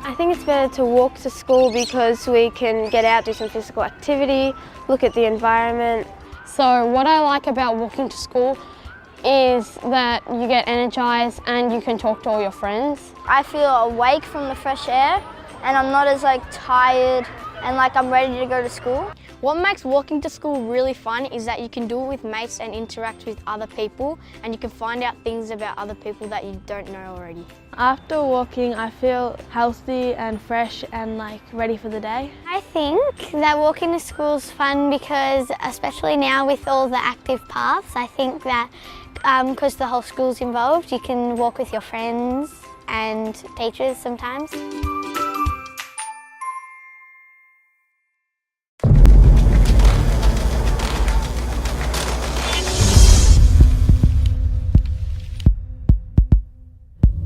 I think it's better to walk to school because we can get out, do some physical activity, look at the environment. So what I like about walking to school is that you get energised and you can talk to all your friends. I feel awake from the fresh air and I'm not as tired and I'm ready to go to school. What makes walking to school really fun is that you can do it with mates and interact with other people, and you can find out things about other people that you don't know already. After walking, I feel healthy and fresh and ready for the day. I think that walking to school is fun because, especially now with all the active paths, I think that because the whole school's involved, you can walk with your friends and teachers sometimes.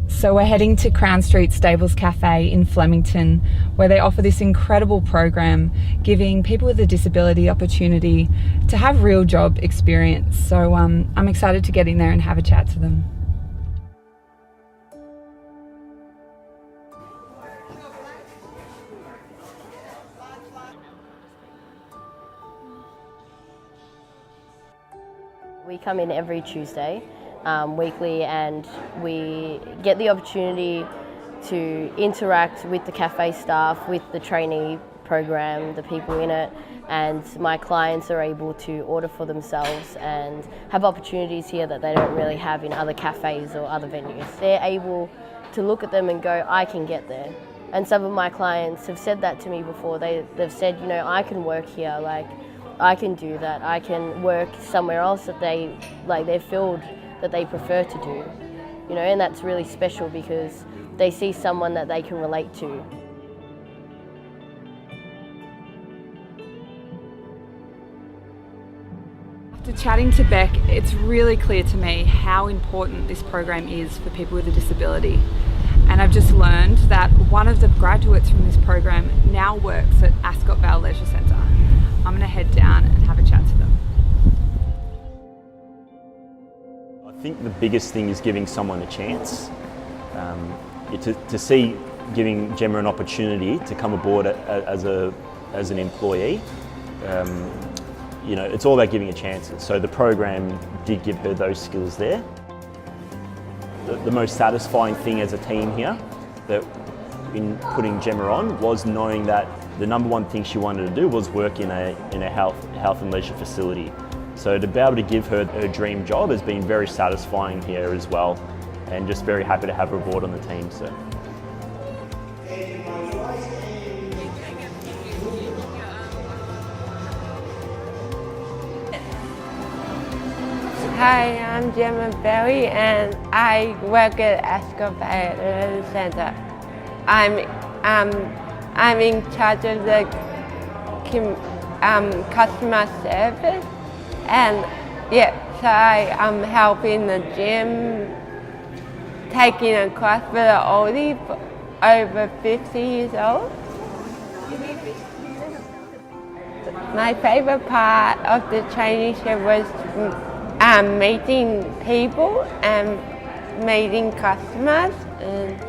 So we're heading to Crown Street Stables Cafe in Flemington, where they offer this incredible program giving people with a disability opportunity to have real job experience. So I'm excited to get in there and have a chat to them. We come in every Tuesday weekly, and we get the opportunity to interact with the cafe staff, with the trainee program, the people in it, and my clients are able to order for themselves and have opportunities here that they don't really have in other cafes or other venues. They're able to look at them and go, I can get there. And some of my clients have said that to me before. They've said, you know, I can work here, I can do that. I can work somewhere else that their field that they prefer to do, you know, and that's really special because they see someone that they can relate to. After chatting to Beck, it's really clear to me how important this program is for people with a disability. And I've just learned that one of the graduates from this program now works at Ascot Vale Leisure Centre. I'm going to head down and have a chat to them. I think the biggest thing is giving someone a chance. To see giving Gemma an opportunity to come aboard as an employee, you know, it's all about giving a chance. So the program did give her those skills there. The most satisfying thing as a team here, that in putting Gemma on, was knowing that the number one thing she wanted to do was work in a health and leisure facility. So to be able to give her her dream job has been very satisfying here as well, and just very happy to have her aboard on the team. So. Hi, I'm Gemma Berry and I work at Ascot Vale Leisure Centre. I'm in charge of the customer service, and so I'm helping the gym, taking a class for the oldie over 50 years old. My favourite part of the traineeship was meeting people and meeting customers. And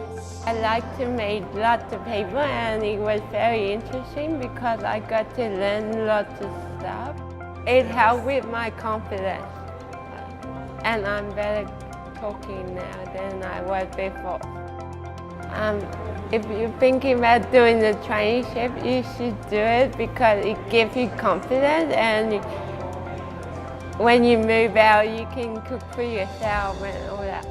I like to meet lots of people, and it was very interesting because I got to learn lots of stuff. It helped with my confidence, and I'm better talking now than I was before. If you're thinking about doing the traineeship, you should do it because it gives you confidence, and when you move out, you can cook for yourself and all that.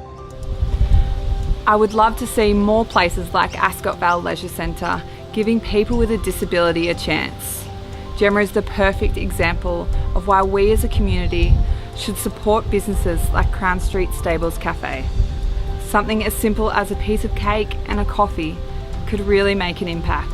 I would love to see more places like Ascot Vale Leisure Centre giving people with a disability a chance. Gemma is the perfect example of why we as a community should support businesses like Crown Street Stables Cafe. Something as simple as a piece of cake and a coffee could really make an impact.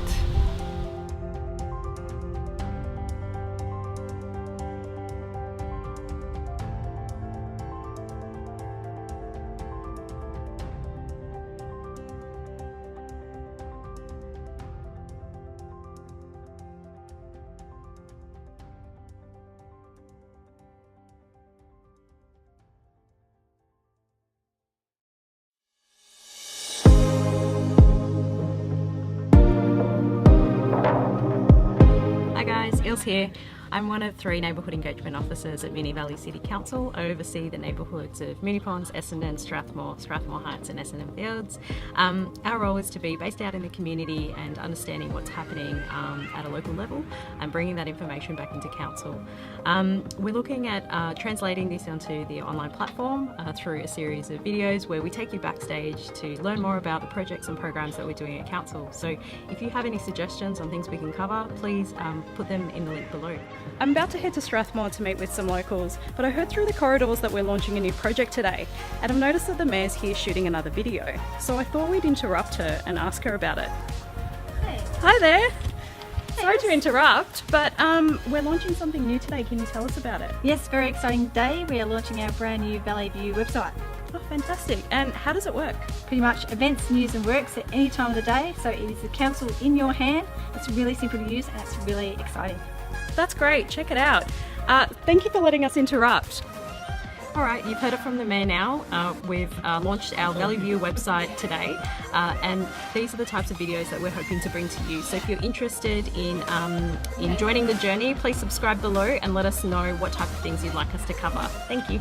Jules here. I'm one of 3 neighbourhood engagement officers at Moonee Valley City Council. I oversee the neighbourhoods of Moonee Ponds, Essendon, Strathmore Heights and Essendon Fields. Our role is to be based out in the community and understanding what's happening at a local level and bringing that information back into council. We're looking at translating this onto the online platform through a series of videos where we take you backstage to learn more about the projects and programs that we're doing at council. So if you have any suggestions on things we can cover, please put them in the link below. I'm about to head to Strathmore to meet with some locals, but I heard through the corridors that we're launching a new project today, and I've noticed that the Mayor's here shooting another video. So I thought we'd interrupt her and ask her about it. Hey. Hi there! Sorry to interrupt, but we're launching something new today. Can you tell us about it? Yes, very exciting day. We are launching our brand new Valley View website. Oh, fantastic. And how does it work? Pretty much events, news and works at any time of the day. So it is the council in your hand. It's really simple to use and it's really exciting. That's great. Check it out. Thank you for letting us interrupt. All right, you've heard it from the Mayor now. We've launched our Valley View website today, and these are the types of videos that we're hoping to bring to you. So if you're interested in joining the journey, please subscribe below and let us know what type of things you'd like us to cover. Thank you.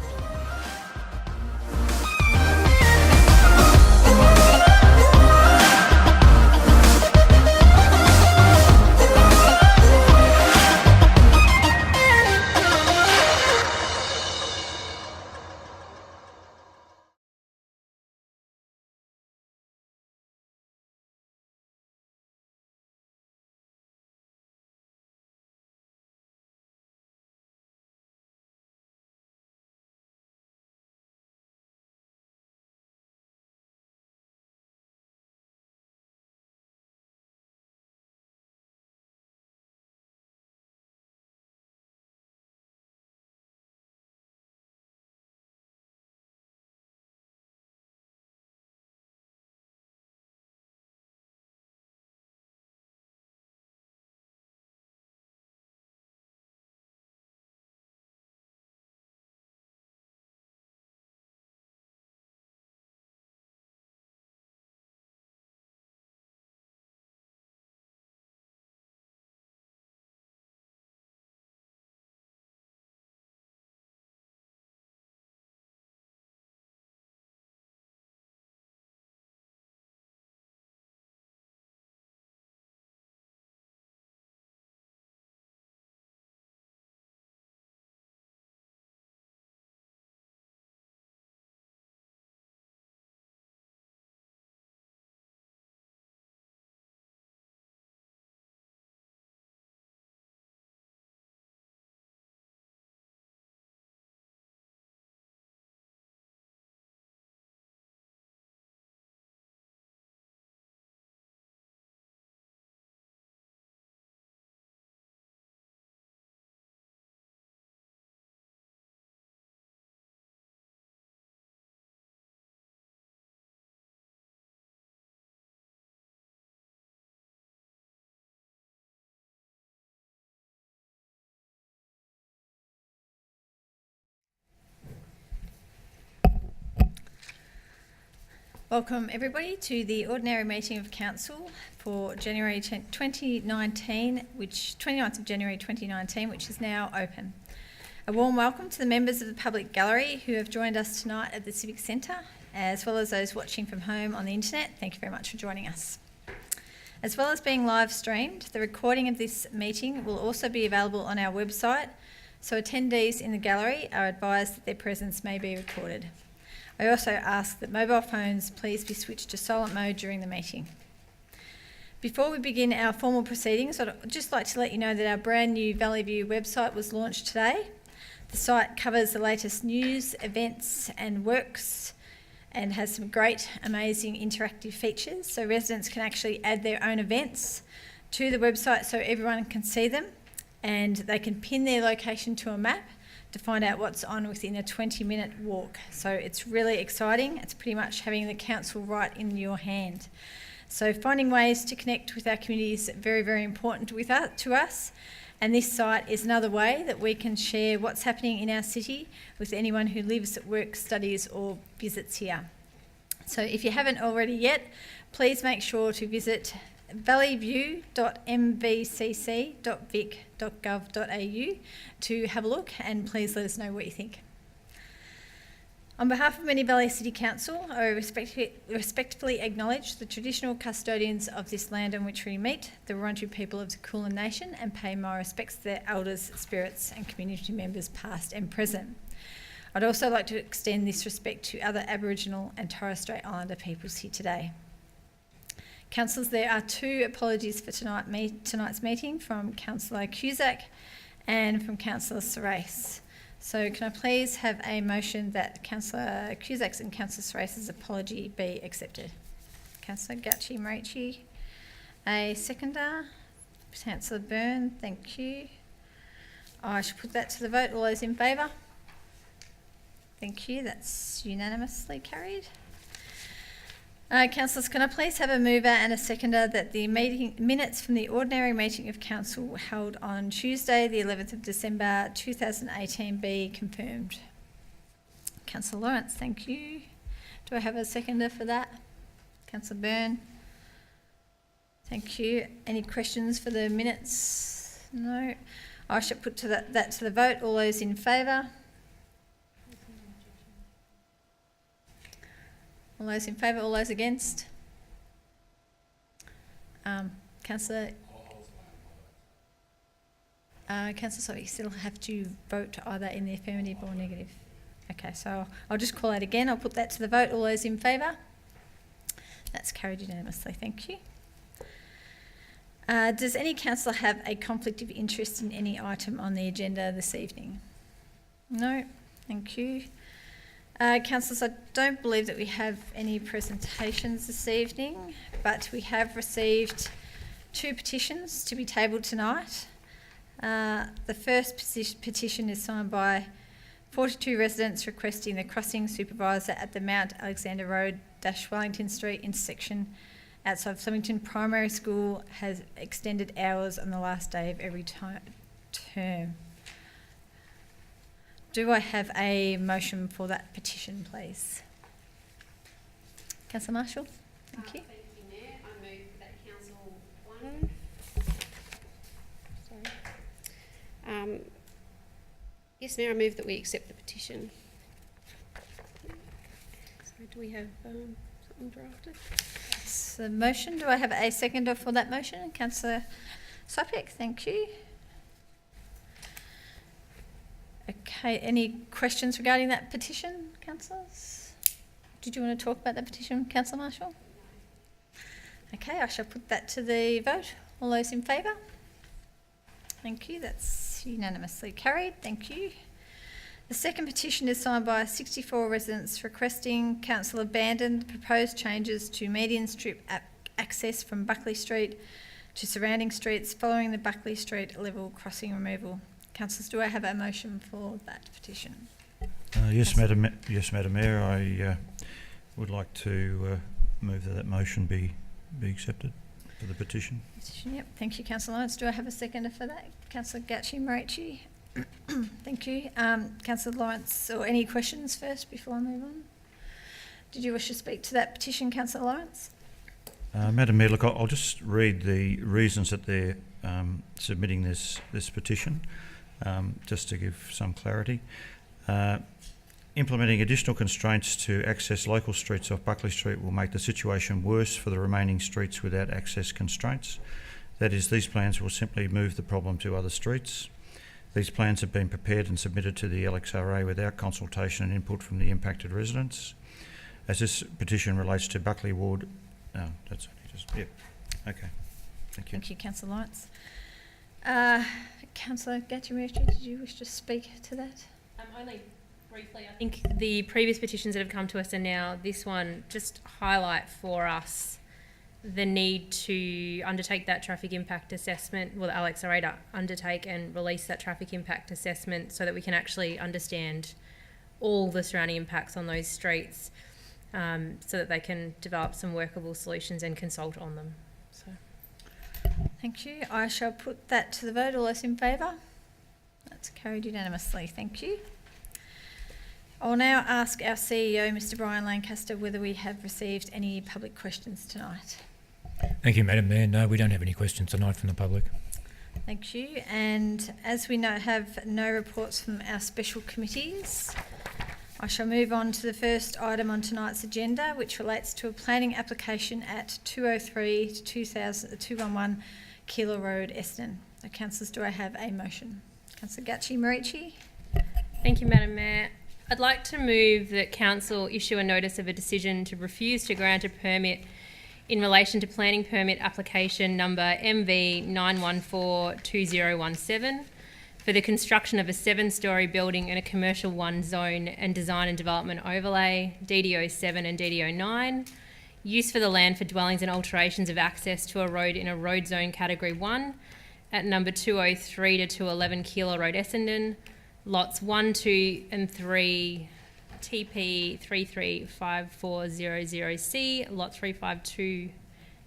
Welcome everybody to the ordinary meeting of Council for January 2019, 29th of January 2019, which is now open. A warm welcome to the members of the public gallery who have joined us tonight at the Civic Centre, as well as those watching from home on the internet. Thank you very much for joining us. As well as being live streamed, the recording of this meeting will also be available on our website, so attendees in the gallery are advised that their presence may be recorded. I also ask that mobile phones please be switched to silent mode during the meeting. Before we begin our formal proceedings, I'd just like to let you know that our brand new Valley View website was launched today. The site covers the latest news, events and works and has some great, amazing interactive features. So residents can actually add their own events to the website so everyone can see them, and they can pin their location to a map to find out what's on within a 20-minute walk. So it's really exciting. It's pretty much having the council right in your hand. So finding ways to connect with our community is very, very important to us. And this site is another way that we can share what's happening in our city with anyone who lives, works, studies or visits here. So if you haven't already yet, please make sure to visit valleyview.mbcc.vic.gov.au to have a look, and please let us know what you think. On behalf of Moonee Valley City Council, I respectfully acknowledge the traditional custodians of this land on which we meet, the Wurundjeri people of the Kulin Nation, and pay my respects to their elders, spirits and community members past and present. I'd also like to extend this respect to other Aboriginal and Torres Strait Islander peoples here today. Councillors, there are 2 apologies for tonight's meeting, from Councillor Cusack and from Councillor Serace. So can I please have a motion that Councillor Cusack's and Councillor Serace's apology be accepted? Councillor Marici, a seconder. Councillor Byrne, thank you. I shall put that to the vote. All those in favour? Thank you, that's unanimously carried. Councillors, can I please have a mover and a seconder that the minutes from the ordinary meeting of Council held on Tuesday the 11th of December 2018 be confirmed? Councillor Lawrence, thank you. Do I have a seconder for that? Councillor Byrne. Thank you. Any questions for the minutes? No. I shall put that to the vote. All those in favour? All those in favour, all those against? Councillor, sorry, you still have to vote either in the affirmative or negative. Okay, so I'll just call out again. I'll put that to the vote. All those in favour? That's carried unanimously. Thank you. Does any councillor have a conflict of interest in any item on the agenda this evening? No, thank you. Councillors, I don't believe that we have any presentations this evening, but we have received 2 petitions to be tabled tonight. The first petition is signed by 42 residents requesting the crossing supervisor at the Mount Alexander Road - Wellington Street intersection outside Flemington Primary School has extended hours on the last day of every term. Do I have a motion for that petition, please? Councillor Marshall, thank you. Thank you, Mayor. I move that Council 1. Yes, Mayor, I move that we accept the petition. So do we have something drafted? That's the motion. Do I have a seconder for that motion? Councillor Sopik, thank you. Okay, any questions regarding that petition, councillors? Did you want to talk about that petition, Councillor Marshall? Okay, I shall put that to the vote. All those in favour? Thank you, that's unanimously carried. Thank you. The second petition is signed by 64 residents requesting Council abandon the proposed changes to median strip access from Buckley Street to surrounding streets following the Buckley Street level crossing removal. Councillors, do I have a motion for that petition? Yes, Madam Mayor, I would like to move that motion be accepted for the petition. Yep, thank you, Councillor Lawrence. Do I have a seconder for that? Councillor Marici. Thank you. Councillor Lawrence, or any questions first before I move on? Did you wish to speak to that petition, Councillor Lawrence? Madam Mayor, look, I'll just read the reasons that they're submitting this petition, just to give some clarity. Implementing additional constraints to access local streets off Buckley Street will make the situation worse for the remaining streets without access constraints. That is, these plans will simply move the problem to other streets. These plans have been prepared and submitted to the LXRA without consultation and input from the impacted residents. As this petition relates to Buckley Ward, that's just, yeah, okay, thank you. Thank you, Councillor Lawrence. Councillor Gatchimurchi, did you wish to speak to that? Only briefly. I think the previous petitions that have come to us and now this one just highlight for us the need to undertake that traffic impact assessment, well, the LXRA to undertake and release that traffic impact assessment so that we can actually understand all the surrounding impacts on those streets, so that they can develop some workable solutions and consult on them. So. Thank you. I shall put that to the vote. All those in favour? That's carried unanimously. Thank you. I'll now ask our CEO, Mr. Brian Lancaster, whether we have received any public questions tonight. Thank you, Madam Mayor. No, we don't have any questions tonight from the public. Thank you. And as we have no reports from our special committees, I shall move on to the first item on tonight's agenda, which relates to a planning application at 203 to 211 Keeler Road, Essendon. So, councillors, do I have a motion? Councillor Gacci-Marici. Thank you, Madam Mayor. I'd like to move that Council issue a notice of a decision to refuse to grant a permit in relation to planning permit application number MV 9142017 for the construction of a 7-storey building in a commercial 1 zone and design and development overlay, DDO 7 and DDO 9, use for the land for dwellings and alterations of access to a road in a road zone category 1 at number 203 to 211 Keeler Road, Essendon, lots 1, 2 and 3, TP 335400C, lot 352,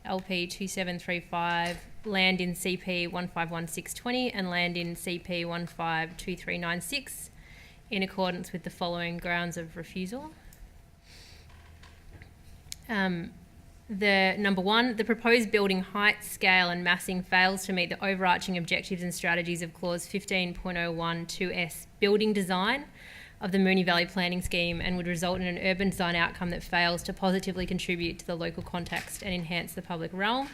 LP 2735, land in CP 151620 and land in CP 152396 in accordance with the following grounds of refusal. The number 1, the proposed building height, scale and massing fails to meet the overarching objectives and strategies of clause 15.012S building design of the Moonee Valley Planning Scheme and would result in an urban design outcome that fails to positively contribute to the local context and enhance the public realm.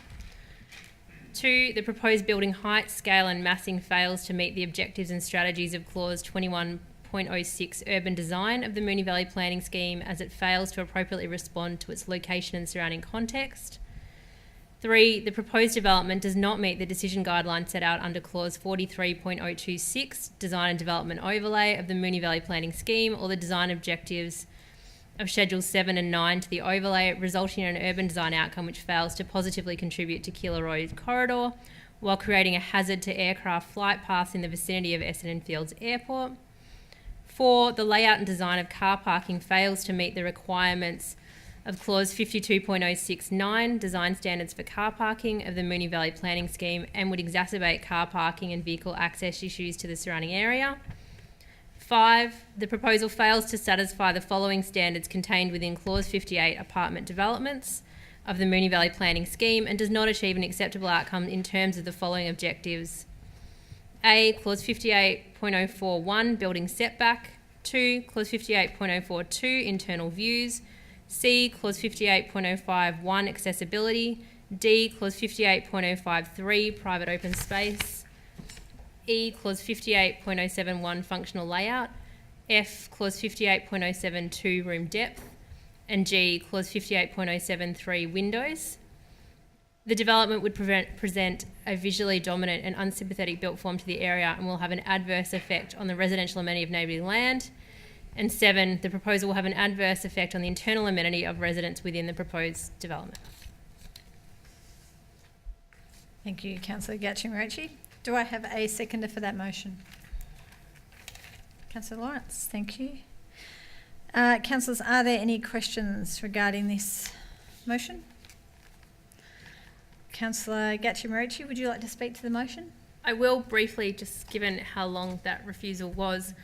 2, the proposed building height, scale and massing fails to meet the objectives and strategies of clause 21.06 urban design of the Moonee Valley Planning Scheme as it fails to appropriately respond to its location and surrounding context. 3, the proposed development does not meet the decision guidelines set out under clause 43.026 design and development overlay of the Moonee Valley Planning Scheme or the design objectives of Schedules 7 and 9 to the overlay, resulting in an urban design outcome which fails to positively contribute to Keeler Road corridor while creating a hazard to aircraft flight paths in the vicinity of Essendon Fields Airport. 4, the layout and design of car parking fails to meet the requirements of clause 52.069 design standards for car parking of the Moonee Valley Planning Scheme and would exacerbate car parking and vehicle access issues to the surrounding area. 5, the proposal fails to satisfy the following standards contained within clause 58 apartment developments of the Moonee Valley Planning Scheme and does not achieve an acceptable outcome in terms of the following objectives. A, clause 58.041 building setback. 2, clause 58.042 internal views. C, clause 58.051 accessibility. D, clause 58.053 private open space. E, clause 58.071 functional layout. F, clause 58.072 room depth. And G, clause 58.073 windows. The development would present a visually dominant and unsympathetic built form to the area and will have an adverse effect on the residential amenity of neighbouring land. And 7, the proposal will have an adverse effect on the internal amenity of residents within the proposed development. Thank you, Councillor Gacci-Marici. Do I have a seconder for that motion? Councillor Lawrence, thank you. Councillors, are there any questions regarding this motion? Councillor Gacci-Marici, would you like to speak to the motion? I will briefly, just given how long that refusal was.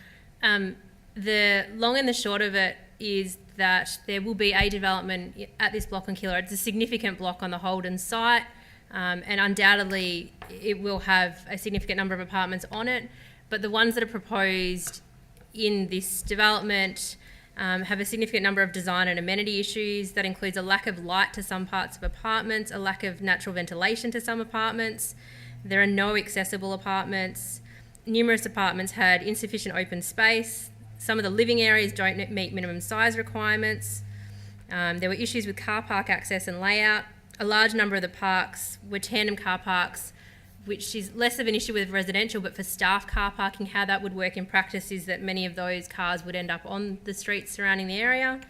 The long and the short of it is that there will be a development at this block on Keeler Road. It's a significant block on the Holden site, and undoubtedly it will have a significant number of apartments on it, but the ones that are proposed in this development have a significant number of design and amenity issues. That includes a lack of light to some parts of apartments, a lack of natural ventilation to some apartments. There are no accessible apartments. Numerous apartments had insufficient open space. Some of the living areas don't meet minimum size requirements. There were issues with car park access and layout. A large number of the parks were tandem car parks, which is less of an issue with residential, but for staff car parking, how that would work in practice is that many of those cars would end up on the streets surrounding the area.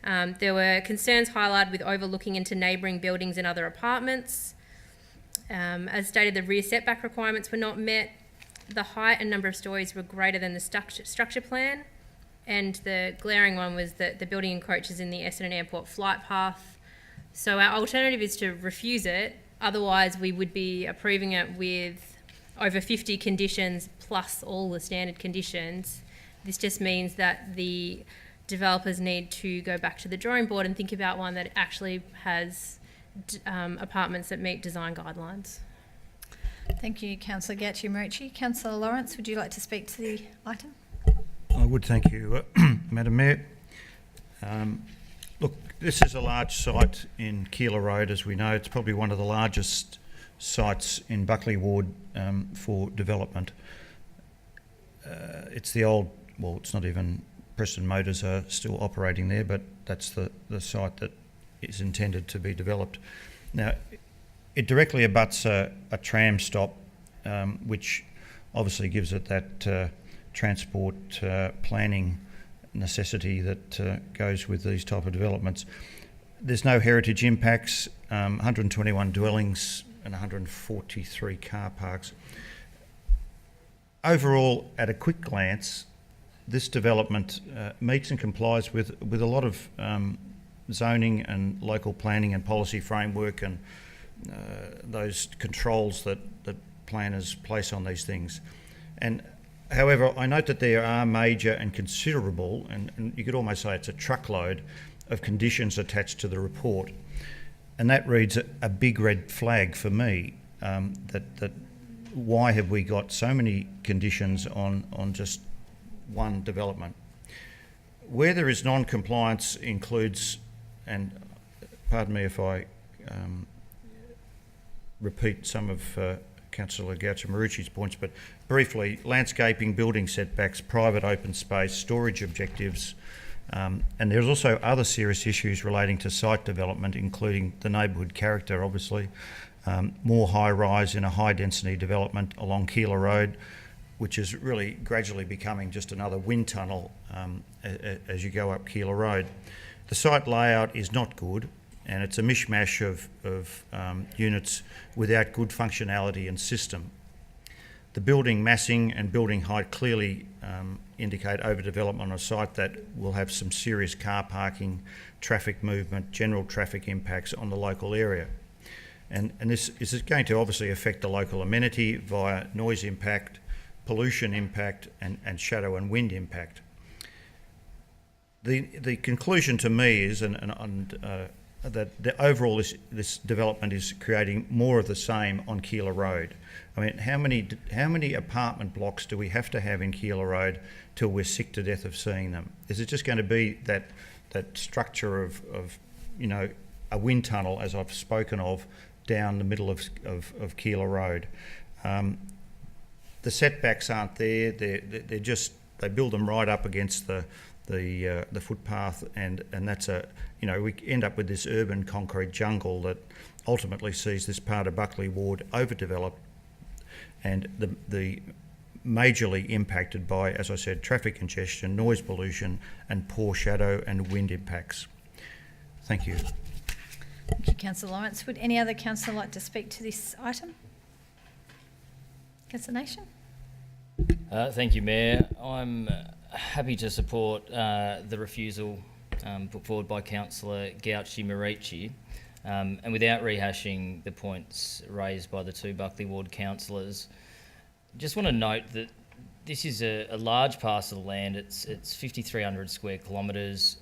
There were concerns highlighted with overlooking into neighbouring buildings and other apartments. As stated, the rear setback requirements were not met. The height and number of stories were greater than the structure plan, and the glaring one was that the building encroaches in the Essendon Airport flight path. So our alternative is to refuse it. Otherwise, we would be approving it with over 50 conditions plus all the standard conditions. This just means that the developers need to go back to the drawing board and think about one that actually has apartments that meet design guidelines. Thank you, Councillor Gauci-Marici. Councillor Lawrence, would you like to speak to the item? I would, thank you, Madam Mayor. Look, this is a large site in Keilor Road, as we know. It's probably one of the largest sites in Buckley Ward for development. It's the old, well, it's not even, Preston Motors are still operating there, but that's the site that is intended to be developed. Now, it directly abuts a tram stop, which obviously gives it that transport planning necessity that goes with these type of developments. There's no heritage impacts, 121 dwellings and 143 car parks. Overall, at a quick glance, this development meets and complies with a lot of zoning and local planning and policy framework and those controls that planners place on these things. And however, I note that there are major and considerable, and you could almost say it's a truckload of conditions attached to the report. And that reads a big red flag for me, that why have we got so many conditions on just one development? Where there is non-compliance includes, and pardon me if I repeat some of Councillor Gauci-Marici's points, but briefly, landscaping, building setbacks, private open space, storage objectives, and there's also other serious issues relating to site development, including the neighbourhood character, obviously, more high-rise in a high-density development along Keilor Road, which is really gradually becoming just another wind tunnel as you go up Keilor Road. The site layout is not good, and it's a mishmash of units without good functionality and system. The building massing and building height clearly indicate overdevelopment on a site that will have some serious car parking, traffic movement, general traffic impacts on the local area. And this is going to obviously affect the local amenity via noise impact, pollution impact, and shadow and wind impact. The conclusion to me is that overall this development is creating more of the same on Keilor Road. I mean, how many apartment blocks do we have to have in Keilor Road till we're sick to death of seeing them? Is it just going to be that structure of you know, a wind tunnel, as I've spoken of, down the middle of Keilor Road? The setbacks aren't there. They're just, they build them right up against the footpath, and that's we end up with this urban concrete jungle that ultimately sees this part of Buckley Ward overdeveloped and the majorly impacted by, as I said, traffic congestion, noise pollution, and poor shadow and wind impacts. Thank you. Thank you, Councillor Lawrence. Would any other councillor like to speak to this item? Councillor Nation? Thank you, Mayor. I'm happy to support the refusal put forward by Councillor Gauci-Marici, and without rehashing the points raised by the two Buckley Ward councillors, just want to note that this is a large parcel of land. It's 5,300 square kilometres.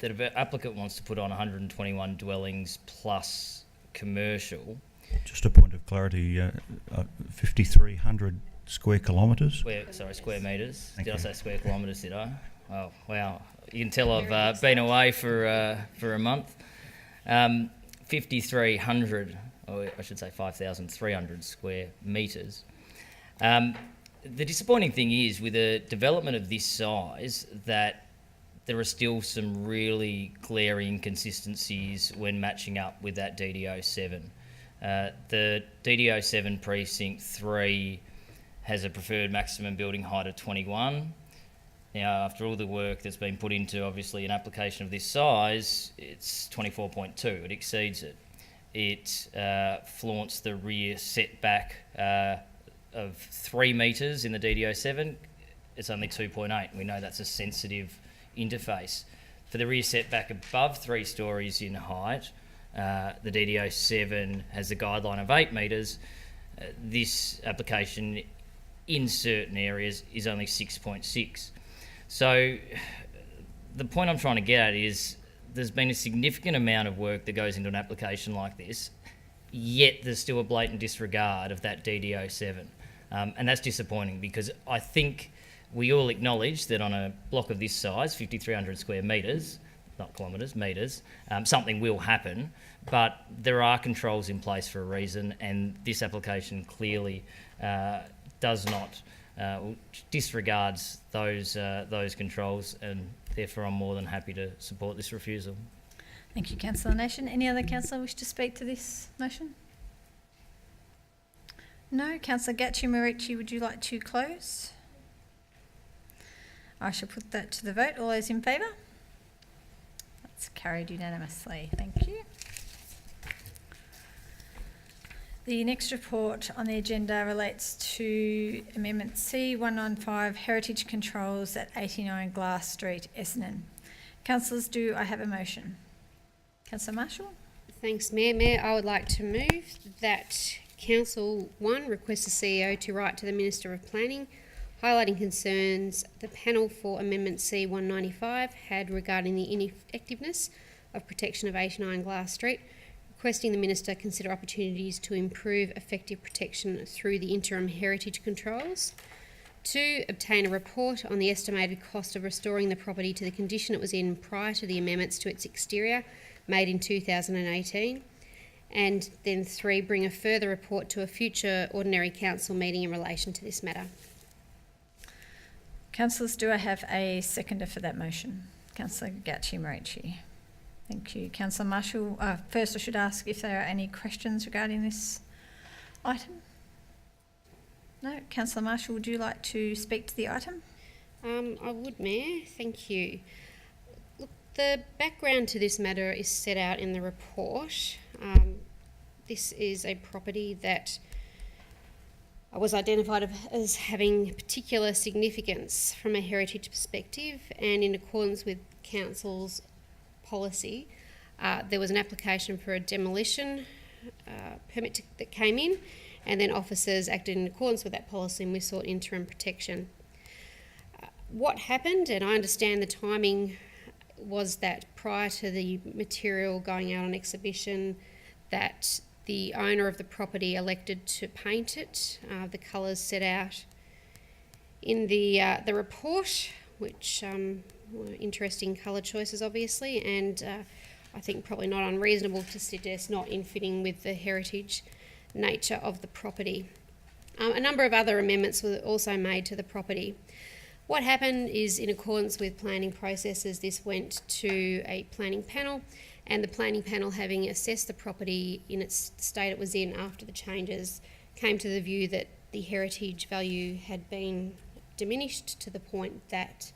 That the applicant wants to put on 121 dwellings plus commercial. Just a point of clarity, 5,300 square kilometres? Square metres. Did I say square kilometres, did I? Oh, wow. You can tell I've been away for a month. 5,300, or I should say 5,300 square metres. The disappointing thing is, with a development of this size, that there are still some really glaring inconsistencies when matching up with that DDO 7. The DDO 7 Precinct 3 has a preferred maximum building height of 21. Now, after all the work that's been put into, obviously, an application of this size, it's 24.2. It exceeds it. It flaunts the rear setback of 3 metres in the DDO 7. It's only 2.8. We know that's a sensitive interface. For the rear setback above 3 stories in height, the DDO 7 has a guideline of 8 metres. This application in certain areas is only 6.6. So the point I'm trying to get at is there's been a significant amount of work that goes into an application like this, yet there's still a blatant disregard of that DD07. And that's disappointing, because I think we all acknowledge that on a block of this size, 5,300 square metres, not kilometres, metres, something will happen, but there are controls in place for a reason, and this application clearly does not, disregards those controls, and therefore I'm more than happy to support this refusal. Thank you, Councillor Nation. Any other councillor wish to speak to this motion? No. Councillor Gatchie-Marici, would you like to close? I shall put that to the vote. All those in favour? That's carried unanimously. Thank you. The next report on the agenda relates to Amendment C195, Heritage Controls at 89 Glass Street, Essendon. Councillors, do I have a motion? Councillor Marshall? Thanks, Mayor. Mayor, I would like to move that Council 1 requests the CEO to write to the Minister of Planning, highlighting concerns the panel for Amendment C195 had regarding the ineffectiveness of protection of 89 Glass Street, requesting the Minister consider opportunities to improve effective protection through the interim heritage controls. 2, obtain a report on the estimated cost of restoring the property to the condition it was in prior to the amendments to its exterior made in 2018. And then 3, bring a further report to a future Ordinary Council meeting in relation to this matter. Councillors, do I have a seconder for that motion? Councillor Gatchie-Marici. Thank you. Councillor Marshall, first I should ask if there are any questions regarding this item. No. Councillor Marshall, would you like to speak to the item? I would, Mayor. Thank you. Look, the background to this matter is set out in the report. This is a property that was identified as having particular significance from a heritage perspective, and in accordance with Council's policy, there was an application for a demolition permit that came in, and then officers acted in accordance with that policy, and we sought interim protection. What happened, and I understand the timing, was that prior to the material going out on exhibition, that the owner of the property elected to paint it, the colours set out in the report, which were interesting colour choices obviously, and I think probably not unreasonable to suggest not in fitting with the heritage nature of the property. A number of other amendments were also made to the property. What happened is, in accordance with planning processes, this went to a planning panel, and the planning panel, having assessed the property in its state it was in after the changes, came to the view that the heritage value had been diminished to the point that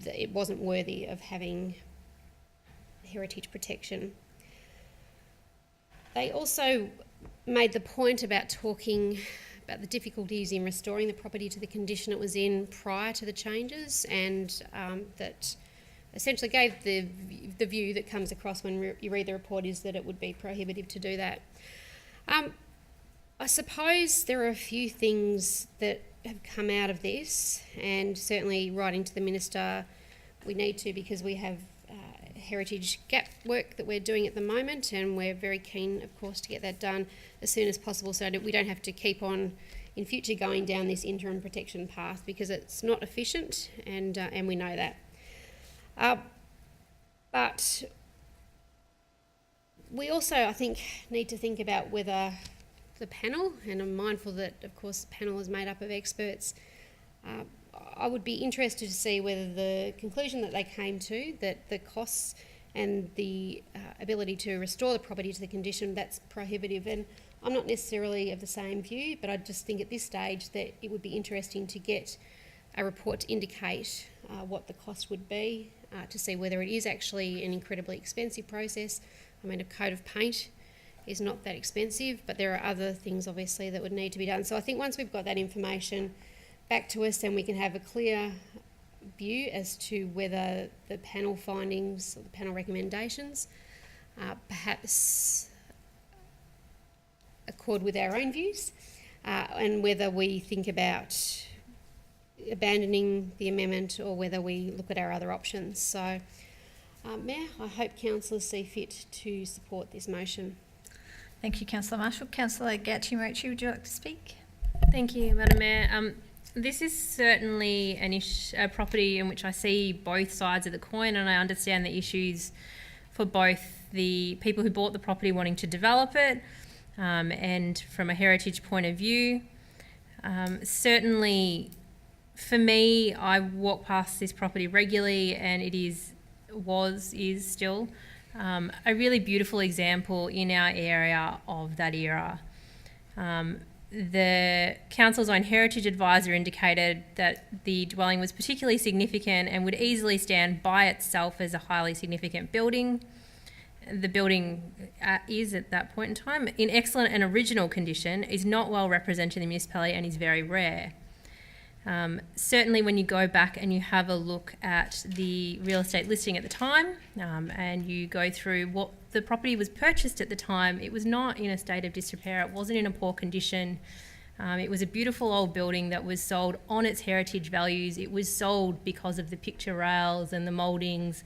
it wasn't worthy of having heritage protection. They also made the point about talking about the difficulties in restoring the property to the condition it was in prior to the changes, and that essentially gave the view that comes across when you read the report is that it would be prohibitive to do that. I suppose there are a few things that have come out of this, and certainly writing to the Minister we need to, because we have heritage gap work that we're doing at the moment, and we're very keen, of course, to get that done as soon as possible so that we don't have to keep on in future going down this interim protection path, because it's not efficient, and we know that. But we also, I think, need to think about whether the panel, and I'm mindful that, of course, the panel is made up of experts, I would be interested to see whether the conclusion that they came to, that the costs and the ability to restore the property to the condition, that's prohibitive. And I'm not necessarily of the same view, but I just think at this stage that it would be interesting to get a report to indicate what the cost would be, to see whether it is actually an incredibly expensive process. I mean, a coat of paint is not that expensive, but there are other things obviously that would need to be done. So I think once we've got that information back to us, then we can have a clear view as to whether the panel findings or the panel recommendations perhaps accord with our own views, and whether we think about abandoning the amendment or whether we look at our other options. So Mayor, I hope councillors see fit to support this motion. Thank you, Councillor Marshall. Councillor Gacci-Mochi, would you like to speak? Thank you, Madam Mayor. This is certainly a property in which I see both sides of the coin, and I understand the issues for both the people who bought the property wanting to develop it and from a heritage point of view. Certainly, for me, I walk past this property regularly, and it is still a really beautiful example in our area of that era. The council's own heritage advisor indicated that the dwelling was particularly significant and would easily stand by itself as a highly significant building. The building is, at that point in time, in excellent and original condition, is not well represented in the municipality, and is very rare. Certainly when you go back and you have a look at the real estate listing at the time and you go through what the property was purchased at the time, it was not in a state of disrepair, it wasn't in a poor condition. It was a beautiful old building that was sold on its heritage values. It was sold because of the picture rails and the mouldings.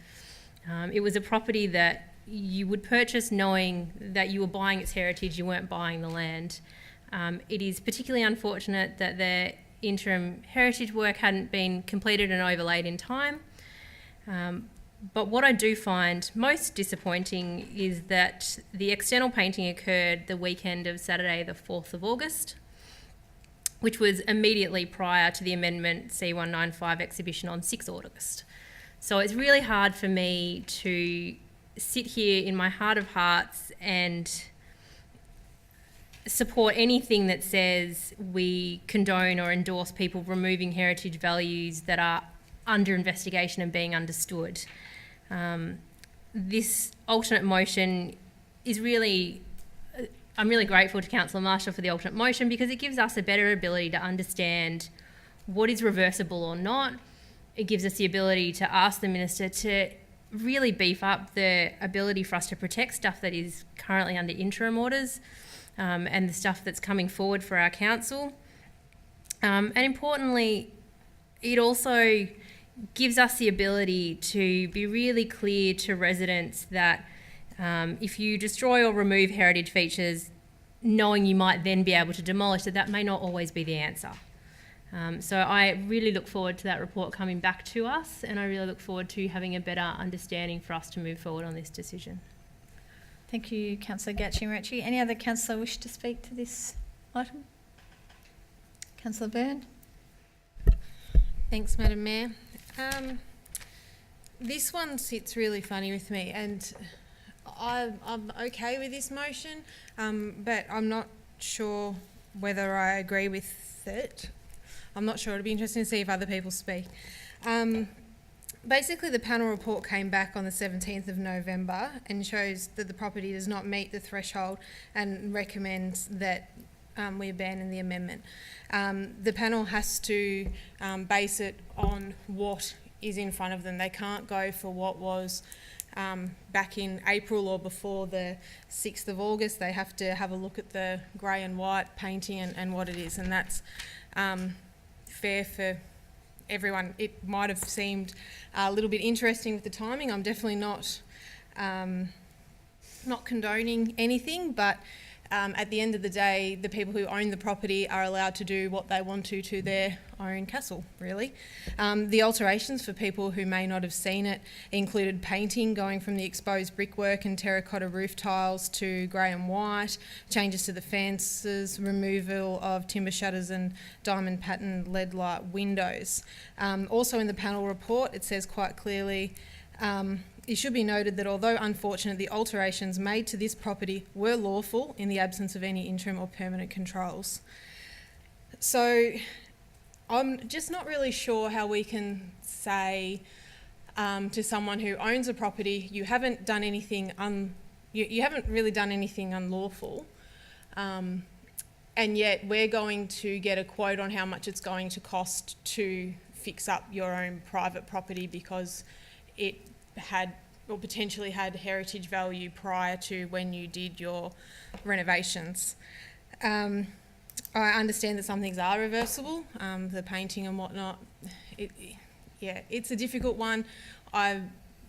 It was a property that you would purchase knowing that you were buying its heritage, you weren't buying the land. It is particularly unfortunate that the interim heritage work hadn't been completed and overlaid in time. But what I do find most disappointing is that the external painting occurred the weekend of Saturday the 4th of August, which was immediately prior to the Amendment C195 exhibition on 6th August. So it's really hard for me to sit here in my heart of hearts and support anything that says we condone or endorse people removing heritage values that are under investigation and being understood. This alternate motion is really, I'm really grateful to Councillor Marshall for the alternate motion, because it gives us a better ability to understand what is reversible or not. It gives us the ability to ask the Minister to really beef up the ability for us to protect stuff that is currently under interim orders and the stuff that's coming forward for our council. And importantly, it also gives us the ability to be really clear to residents that if you destroy or remove heritage features, knowing you might then be able to demolish it, that may not always be the answer. So I really look forward to that report coming back to us, and I really look forward to having a better understanding for us to move forward on this decision. Thank you, Councillor Gacci-Mochi. Any other councillor wish to speak to this item? Councillor Byrne. Thanks, Madam Mayor. This one sits really funny with me, and I'm okay with this motion, but I'm not sure whether I agree with it. I'm not sure. It'll be interesting to see if other people speak. Basically, the panel report came back on the 17th of November and shows that the property does not meet the threshold and recommends that we abandon the amendment. The panel has to base it on what is in front of them. They can't go for what was back in April or before the 6th of August. They have to have a look at the grey and white painting and what it is, and that's fair for everyone. It might have seemed a little bit interesting with the timing. I'm definitely not condoning anything, but at the end of the day, the people who own the property are allowed to do what they want to their own castle, really. The alterations, for people who may not have seen it, included painting, going from the exposed brickwork and terracotta roof tiles to grey and white, changes to the fences, removal of timber shutters and diamond pattern LED light windows. Also in the panel report, it says quite clearly, it should be noted that although unfortunate, the alterations made to this property were lawful in the absence of any interim or permanent controls. So I'm just not really sure how we can say to someone who owns a property, you haven't done anything you haven't really done anything unlawful, and yet we're going to get a quote on how much it's going to cost to fix up your own private property because it had or potentially had heritage value prior to when you did your renovations. I understand that some things are reversible, the painting and whatnot. It's a difficult one. I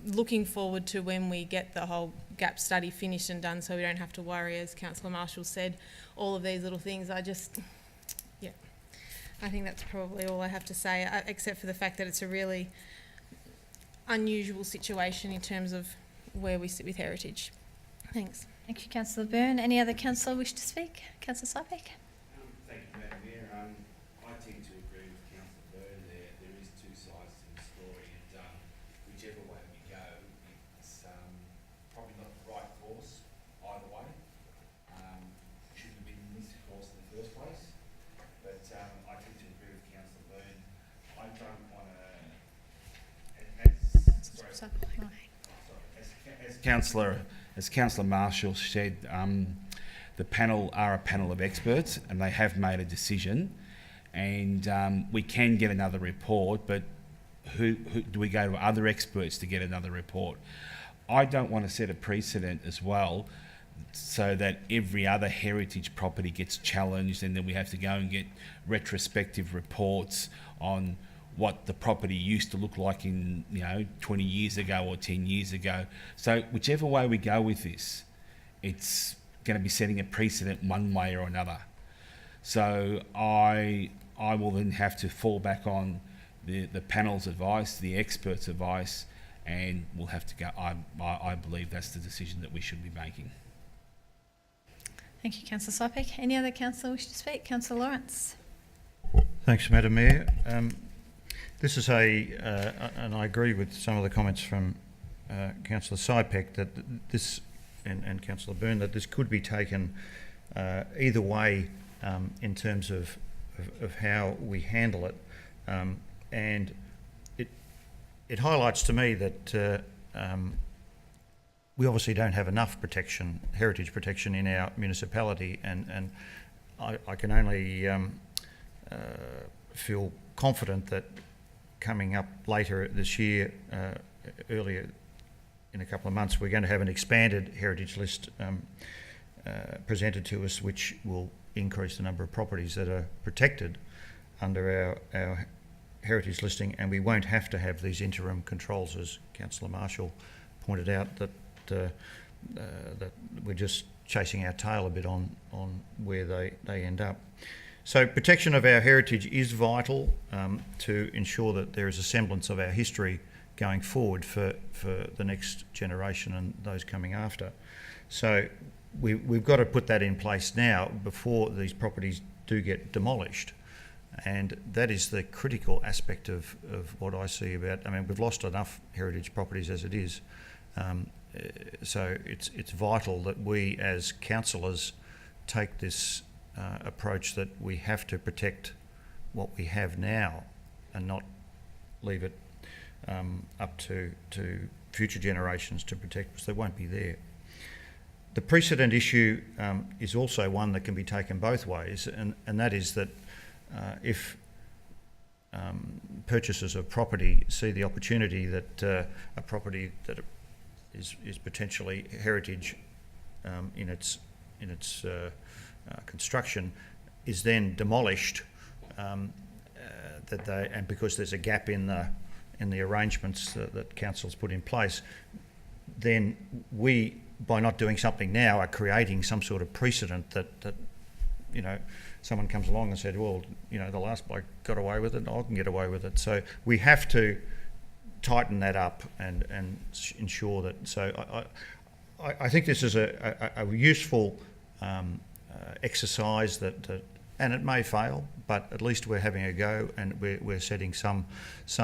looking forward to when we get the whole gap study finished and done, so we don't have to worry, as Councillor Marshall said, all of these little things. I think that's probably all I have to say, except for the fact that it's a really unusual situation in terms of where we sit with heritage. Thanks. Thank you, Councillor Byrne. Any other councillor wish to speak? Councillor Sypek. Thank you, Madam Mayor. I tend to agree with Councillor Byrne there. There is two sides to the story, and whichever way we go, it's probably not the right course either way. Shouldn't have been this course in the first place. But I tend to agree with Councillor Byrne. I don't want to, as Councillor Marshall said, the panel are a panel of experts and they have made a decision, and we can get another report, but who do we go to other experts to get another report? I don't want to set a precedent as well so that every other heritage property gets challenged and then we have to go and get retrospective reports on what the property used to look like in 20 years ago or 10 years ago. So whichever way we go with this, it's going to be setting a precedent one way or another. So I will then have to fall back on the panel's advice, the experts' advice, and we'll have to go. I believe that's the decision that we should be making. Thank you, Councillor Sypek. Any other councillor wish to speak? Councillor Lawrence. Thanks, Madam Mayor. This is and I agree with some of the comments from Councillor Sypek that this, and Councillor Byrne, that this could be taken either way in terms of how we handle it, and it highlights to me that we obviously don't have enough protection, heritage protection, in our municipality, and I can only feel confident that coming up later this year, earlier in a couple of months, we're going to have an expanded heritage list presented to us, which will increase the number of properties that are protected under our heritage listing, and we won't have to have these interim controls, as Councillor Marshall pointed out, that we're just chasing our tail a bit on where they end up. So protection of our heritage is vital to ensure that there is a semblance of our history going forward for the next generation and those coming after. So we've got to put that in place now before these properties do get demolished. And that is the critical aspect of what I see about. I mean, we've lost enough heritage properties as it is. So it's vital that we as councillors take this approach that we have to protect what we have now and not leave it up to future generations to protect, because they won't be there. The precedent issue is also one that can be taken both ways, and that is that if purchasers of property see the opportunity that a property that is potentially heritage in its construction is then demolished, and because there's a gap in the arrangements that council's put in place, then we, by not doing something now, are creating some sort of precedent that someone comes along and said, well, the last bloke got away with it, I can get away with it. So we have to tighten that up and ensure that. So I think this is a useful exercise that and it may fail, but at least we're having a go, and we're setting some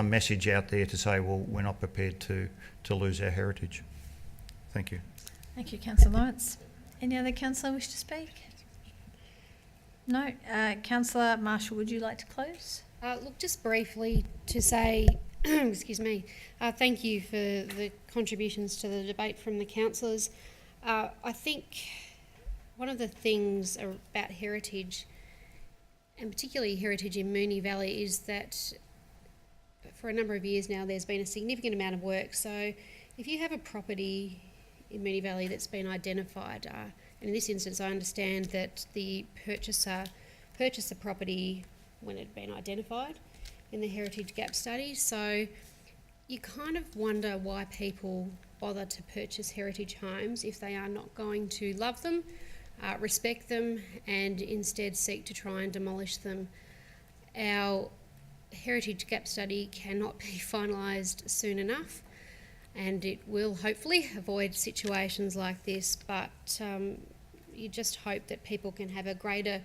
message out there to say, well, we're not prepared to lose our heritage. Thank you. Thank you, Councillor Lawrence. Any other councillor wish to speak? No. Councillor Marshall, would you like to close? Look, just briefly to say, excuse me, thank you for the contributions to the debate from the councillors. I think one of the things about heritage, and particularly heritage in Moonee Valley, is that for a number of years now there's been a significant amount of work. So if you have a property in Moonee Valley that's been identified, and in this instance I understand that the purchaser purchased the property when it had been identified in the heritage gap study, so you kind of wonder why people bother to purchase heritage homes if they are not going to love them, respect them, and instead seek to try and demolish them. Our heritage gap study cannot be finalised soon enough, and it will hopefully avoid situations like this, but you just hope that people can have a greater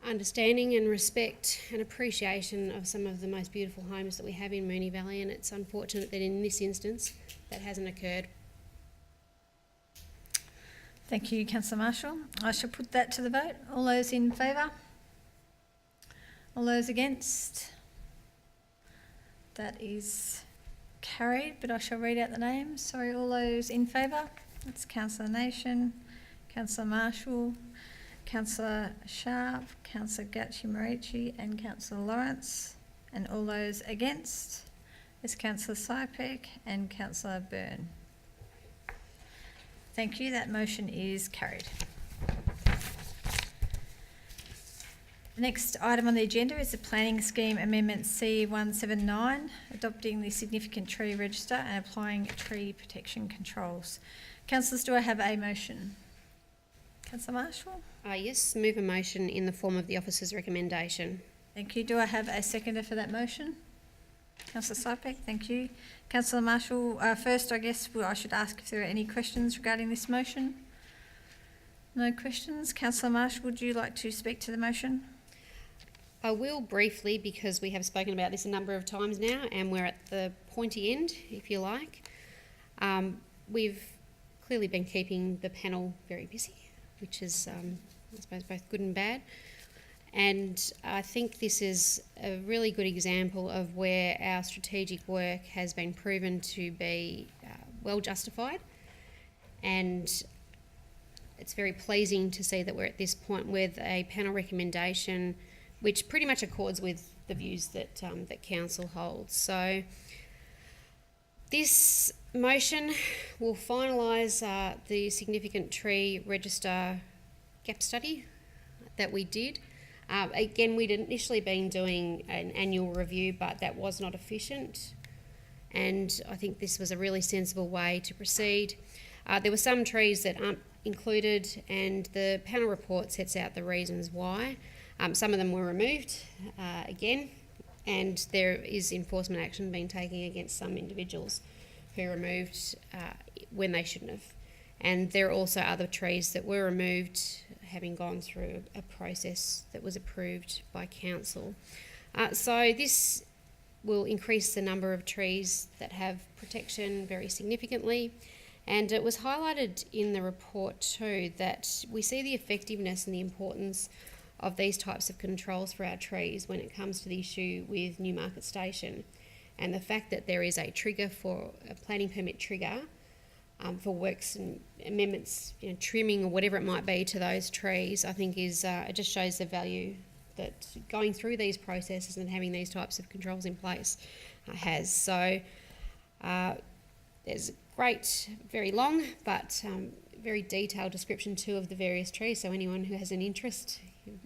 understanding and respect and appreciation of some of the most beautiful homes that we have in Moonee Valley, and it's unfortunate that in this instance that hasn't occurred. Thank you, Councillor Marshall. I shall put that to the vote. All those in favour? All those against? That is carried, but I shall read out the names. Sorry, all those in favour? That's Councillor Nation, Councillor Marshall, Councillor Sharp, Councillor Gachi-Marici and Councillor Lawrence. And all those against is Councillor Sypek and Councillor Byrne. Thank you, that motion is carried. The next item on the agenda is the Planning Scheme Amendment C179, adopting the Significant Tree Register and applying tree protection controls. Councillors, do I have a motion? Councillor Marshall? Yes, move a motion in the form of the officer's recommendation. Thank you. Do I have a seconder for that motion? Councillor Sypek, thank you. Councillor Marshall, first I guess I should ask if there are any questions regarding this motion. No questions. Councillor Marshall, would you like to speak to the motion? I will briefly, because we have spoken about this a number of times now and we're at the pointy end, if you like. We've clearly been keeping the panel very busy, which is, I suppose, both good and bad. And I think this is a really good example of where our strategic work has been proven to be well justified. And it's very pleasing to see that we're at this point with a panel recommendation which pretty much accords with the views that, that Council holds. So this motion will finalise the Significant Tree Register gap study that we did. Again, we'd initially been doing an annual review, but that was not efficient. And I think this was a really sensible way to proceed. There were some trees that aren't included, and the panel report sets out the reasons why. Some of them were removed again, and there is enforcement action being taken against some individuals who removed when they shouldn't have. And there are also other trees that were removed having gone through a process that was approved by Council. So this will increase the number of trees that have protection very significantly. And it was highlighted in the report too that we see the effectiveness and the importance of these types of controls for our trees when it comes to the issue with Newmarket Station. And the fact that there is a trigger for a planning permit trigger for works and amendments, trimming or whatever it might be to those trees, I think is it just shows the value that going through these processes and having these types of controls in place has. So there's a great, very long, but very detailed description too of the various trees. So anyone who has an interest, you're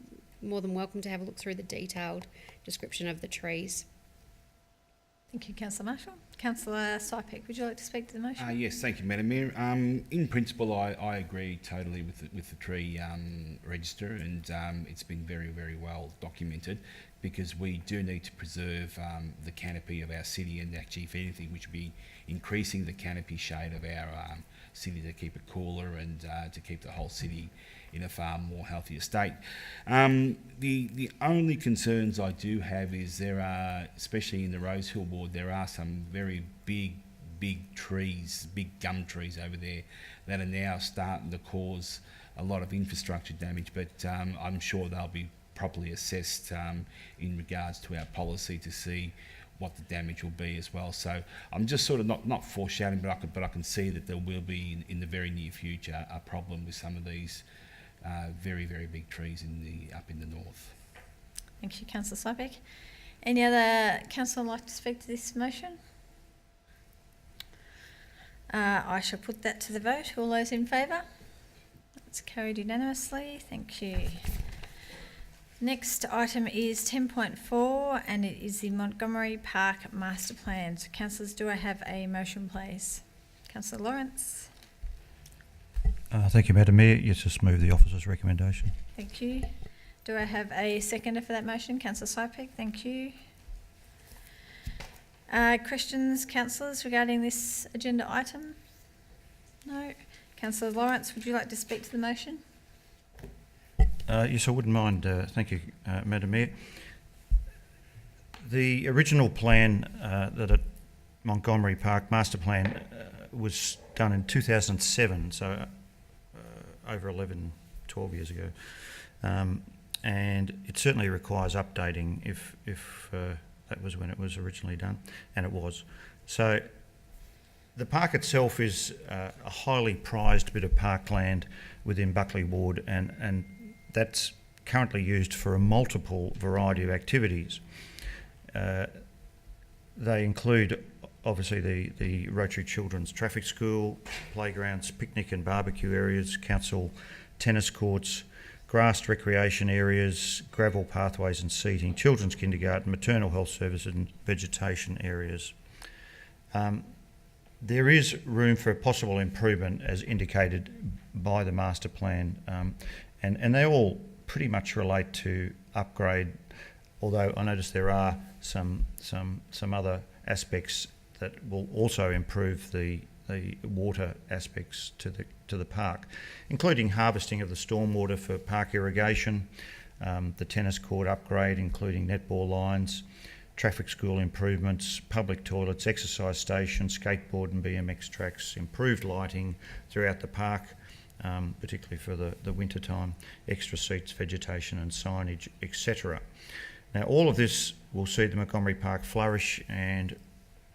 more than welcome to have a look through the detailed description of the trees. Thank you, Councillor Marshall. Councillor Sypek, would you like to speak to the motion? Yes, thank you, Madam Mayor. In principle, I agree totally with the tree register, and it's been very, very well documented, because we do need to preserve the canopy of our city, and actually, if anything, we should be increasing the canopy shade of our city to keep it cooler and to keep the whole city in a far more healthier state. The only concerns I do have is there are, especially in the Rosehill ward, there are some very big trees, big gum trees over there that are now starting to cause a lot of infrastructure damage, but I'm sure they'll be properly assessed in regards to our policy to see what the damage will be as well. So I'm just sort of not foreshadowing, but I can see that there will be in the very near future a problem with some of these very, very big trees up in the north. Thank you, Councillor Sypek. Any other councillor like to speak to this motion? I shall put that to the vote. All those in favour? That's carried unanimously. Thank you. Next item is 10.4 and it is the Montgomery Park Master Plan. So councillors, do I have a motion please? Councillor Lawrence. Thank you, Madam Mayor. Yes, just move the officer's recommendation. Thank you. Do I have a seconder for that motion? Councillor Sypek, thank you. Questions, councillors, regarding this agenda item? No. Councillor Lawrence, would you like to speak to the motion? Yes, I wouldn't mind. Thank you, Madam Mayor. The original plan that at Montgomery Park Master Plan was done in 2007, so over 11, 12 years ago. And it certainly requires updating if that was when it was originally done, and it was. So the park itself is a highly prized bit of parkland within Buckley Ward, and that's currently used for a multiple variety of activities. They include obviously the Rotary Children's Traffic School, playgrounds, picnic and barbecue areas, council tennis courts, grassed recreation areas, gravel pathways and seating, children's kindergarten, maternal health services and vegetation areas. There is room for possible improvement as indicated by the master plan, and they all pretty much relate to upgrade, although I notice there are some other aspects that will also improve the water aspects to the park, including harvesting of the stormwater for park irrigation, the tennis court upgrade including netball lines, traffic school improvements, public toilets, exercise stations, skateboard and BMX tracks, improved lighting throughout the park, particularly for the winter time, extra seats, vegetation and signage, etc. Now all of this will see the Montgomery Park flourish, and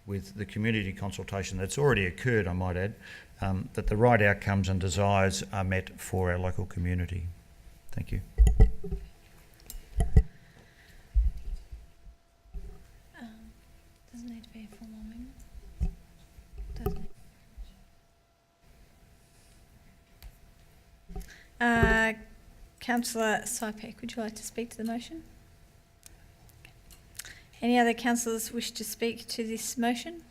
with the community consultation that's already occurred, I might add, that the right outcomes and desires are met for our local community. Thank you. Doesn't need to be a formal amendment. Doesn't. Councillor Sypek, would you like to speak to the motion? Any other councillors wish to speak to this motion?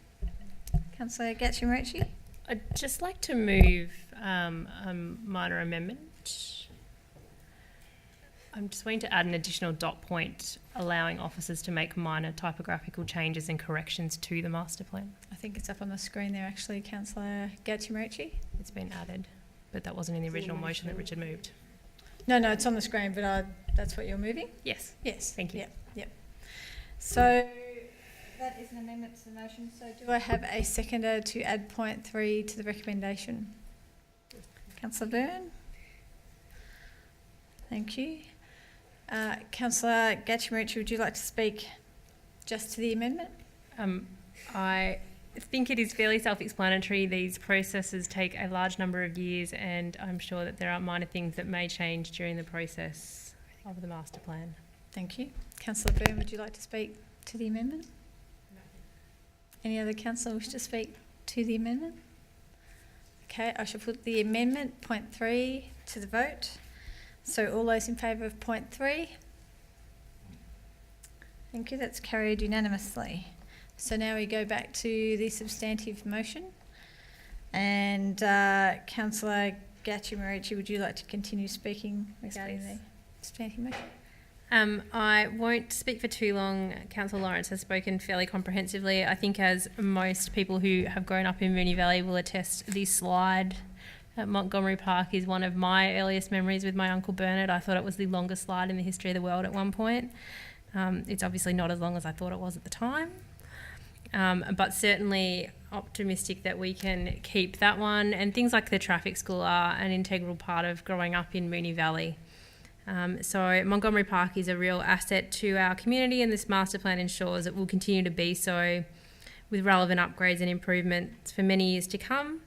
Councillor Gatchimerici? I'd just like to move a minor amendment. I'm just going to add an additional dot point allowing officers to make minor typographical changes and corrections to the master plan. I think it's up on the screen there actually, Councillor Gatchimerici. It's been added, but that wasn't in the original motion that Richard moved. No, it's on the screen, but that's what you're moving? Yes. Yes. Thank you. Yep. So that is an amendment to the motion. So do I have a seconder to add point 3 to the recommendation? Councillor Byrne? Thank you. Councillor Gatchimerici, would you like to speak just to the amendment? I think it is fairly self-explanatory. These processes take a large number of years, and I'm sure that there are minor things that may change during the process of the master plan. Thank you. Councillor Byrne, would you like to speak to the amendment? No. Any other councillor wish to speak to the amendment? Okay, I shall put the amendment, point 3, to the vote. So all those in favour of point 3? Thank you, that's carried unanimously. So now we go back to the substantive motion. And Councillor Gatchimerici, would you like to continue speaking regarding the substantive motion? I won't speak for too long. Councillor Lawrence has spoken fairly comprehensively. I think as most people who have grown up in Moonee Valley will attest, this slide at Montgomery Park is one of my earliest memories with my Uncle Bernard. I thought it was the longest slide in the history of the world at one point. It's obviously not as long as I thought it was at the time, but certainly optimistic that we can keep that one. And things like the traffic school are an integral part of growing up in Moonee Valley. So Montgomery Park is a real asset to our community, and this master plan ensures it will continue to be so, with relevant upgrades and improvements for many years to come.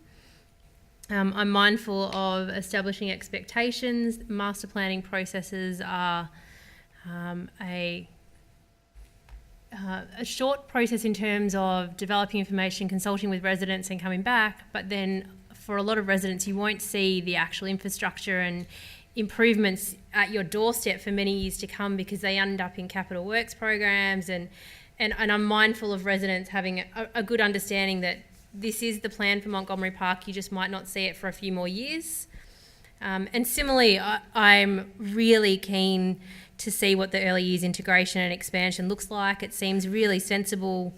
I'm mindful of establishing expectations. Master planning processes are a short process in terms of developing information, consulting with residents and coming back, but then for a lot of residents you won't see the actual infrastructure and improvements at your doorstep for many years to come, because they end up in capital works programs, and I'm mindful of residents having a good understanding that this is the plan for Montgomery Park. You just might not see it for a few more years. And similarly, I'm really keen to see what the early years integration and expansion looks like. It seems really sensible,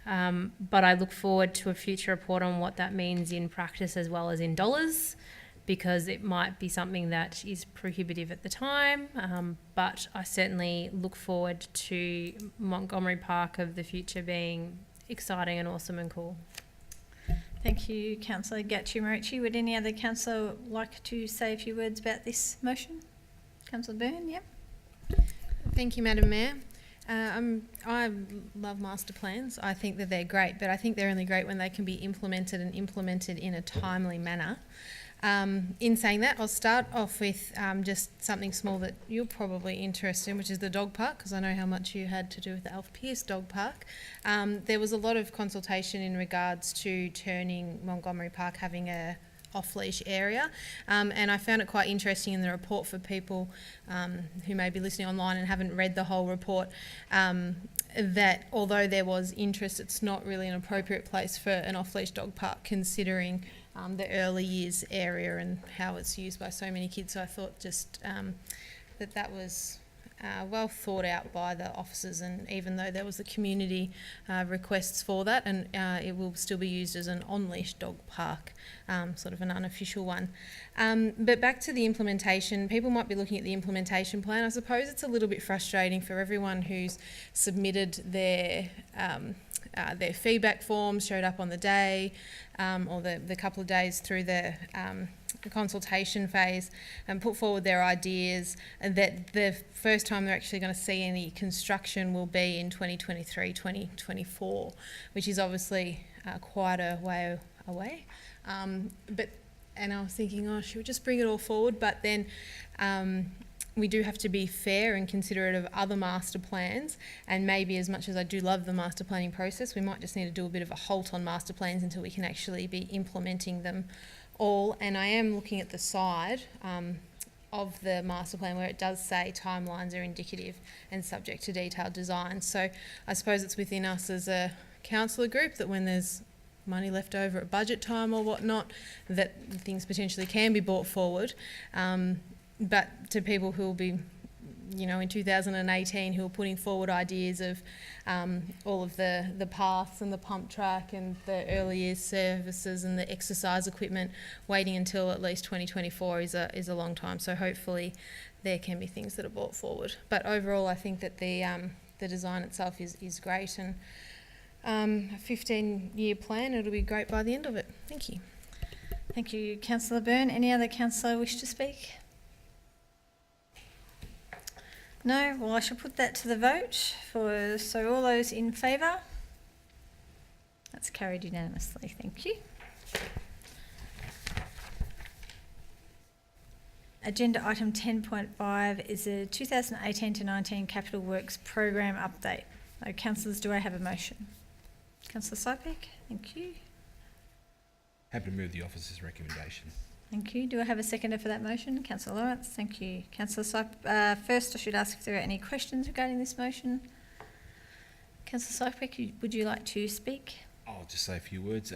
but I look forward to a future report on what that means in practice as well as in dollars, because it might be something that is prohibitive at the time, but I certainly look forward to Montgomery Park of the future being exciting and awesome and cool. Thank you, Councillor Gatchimorici. Would any other councillor like to say a few words about this motion? Councillor Byrne, yep. Thank you, Madam Mayor. I love master plans. I think that they're great, but I think they're only great when they can be implemented in a timely manner. In saying that, I'll start off with just something small that you're probably interested in, which is the dog park, because I know how much you had to do with the Alf Pierce dog park. There was a lot of consultation in regards to turning Montgomery Park having a off-leash area, and I found it quite interesting in the report for people who may be listening online and haven't read the whole report, that although there was interest, it's not really an appropriate place for an off-leash dog park, considering the early years area and how it's used by so many kids. So I thought just that was well thought out by the officers, and even though there was the community requests for that, and it will still be used as an on-leash dog park, sort of an unofficial one. But back to the implementation, people might be looking at the implementation plan. I suppose it's a little bit frustrating for everyone who's submitted their feedback forms, showed up on the day, or the couple of days through the consultation phase, and put forward their ideas, and that the first time they're actually going to see any construction will be in 2023, 2024, which is obviously quite a way away. And I was thinking, oh, should we just bring it all forward? But then we do have to be fair and considerate of other master plans, and maybe, as much as I do love the master planning process, we might just need to do a bit of a halt on master plans until we can actually be implementing them all. And I am looking at the side of the master plan where it does say timelines are indicative and subject to detailed design. So I suppose it's within us as a councillor group that when there's money left over at budget time or whatnot, that things potentially can be brought forward. But to people who will be, in 2018, who are putting forward ideas of all of the paths and the pump track and the early years services and the exercise equipment, waiting until at least 2024 is a long time. So hopefully there can be things that are brought forward. But overall, I think that the design itself is great, and a 15-year plan, it'll be great by the end of it. Thank you. Thank you, Councillor Byrne. Any other councillor wish to speak? No? Well, I shall put that to the vote. So all those in favour? That's carried unanimously. Thank you. Agenda item 10.5 is a 2018-19 Capital Works Program update. So, councillors, do I have a motion? Councillor Sypek, thank you. Happy to move the officer's recommendation. Thank you. Do I have a seconder for that motion? Councillor Lawrence, thank you. Councillor Sypek, first I should ask if there are any questions regarding this motion. Councillor Sypek, would you like to speak? I'll just say a few words.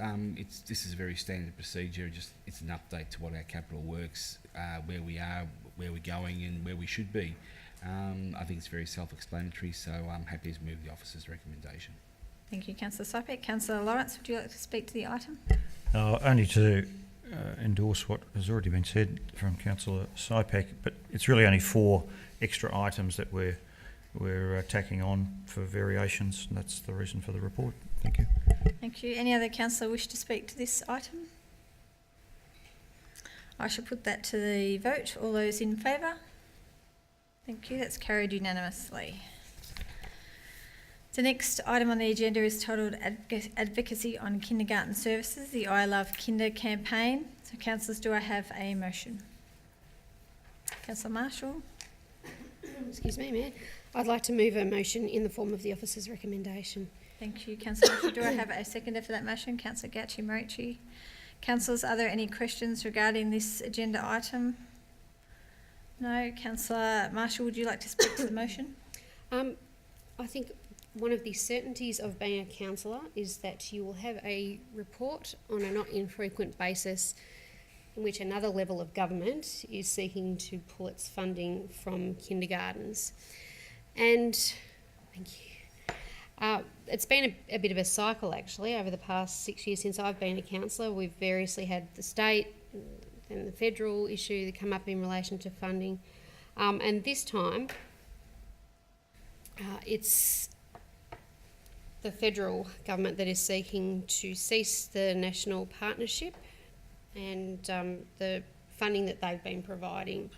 This is a very standard procedure. It's an update to what our capital works, where we are, where we're going, and where we should be. I think it's very self-explanatory, so I'm happy to move the officer's recommendation. Thank you, Councillor Sypek. Councillor Lawrence, would you like to speak to the item? Only to endorse what has already been said from Councillor Sypek, but it's really only 4 extra items that we're tacking on for variations, and that's the reason for the report. Thank you. Thank you. Any other councillor wish to speak to this item? I shall put that to the vote. All those in favour? Thank you. That's carried unanimously. The next item on the agenda is titled Advocacy on Kindergarten Services, the I Love Kinder campaign. So, councillors, do I have a motion? Councillor Marshall. Excuse me, Mayor. I'd like to move a motion in the form of the officer's recommendation. Thank you, Councillor Marshall. Do I have a seconder for that motion? Councillor Gatchimorici. Councillors, are there any questions regarding this agenda item? No. Councillor Marshall, would you like to speak to the motion? I think one of the certainties of being a councillor is that you will have a report on a not infrequent basis in which another level of government is seeking to pull its funding from kindergartens. And thank you. It's been a bit of a cycle actually over the past 6 years since I've been a councillor. We've variously had the state and the federal issue that come up in relation to funding. And this time it's the federal government that is seeking to cease the national partnership and the funding that they've been providing.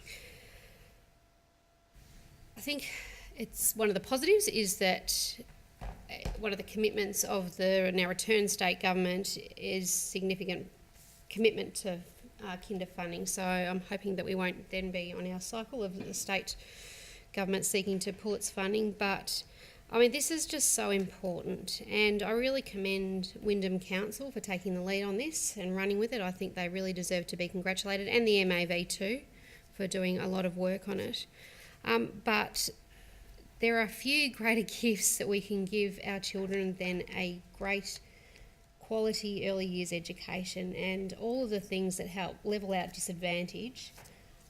I think it's one of the positives is that one of the commitments of the now returned state government is significant commitment to kinder funding. So I'm hoping that we won't then be on our cycle of the state government seeking to pull its funding. But I mean, this is just so important, and I really commend Wyndham Council for taking the lead on this and running with it. I think they really deserve to be congratulated, and the MAV too, for doing a lot of work on it. But there are few greater gifts that we can give our children than a great quality early years education, and all of the things that help level out disadvantage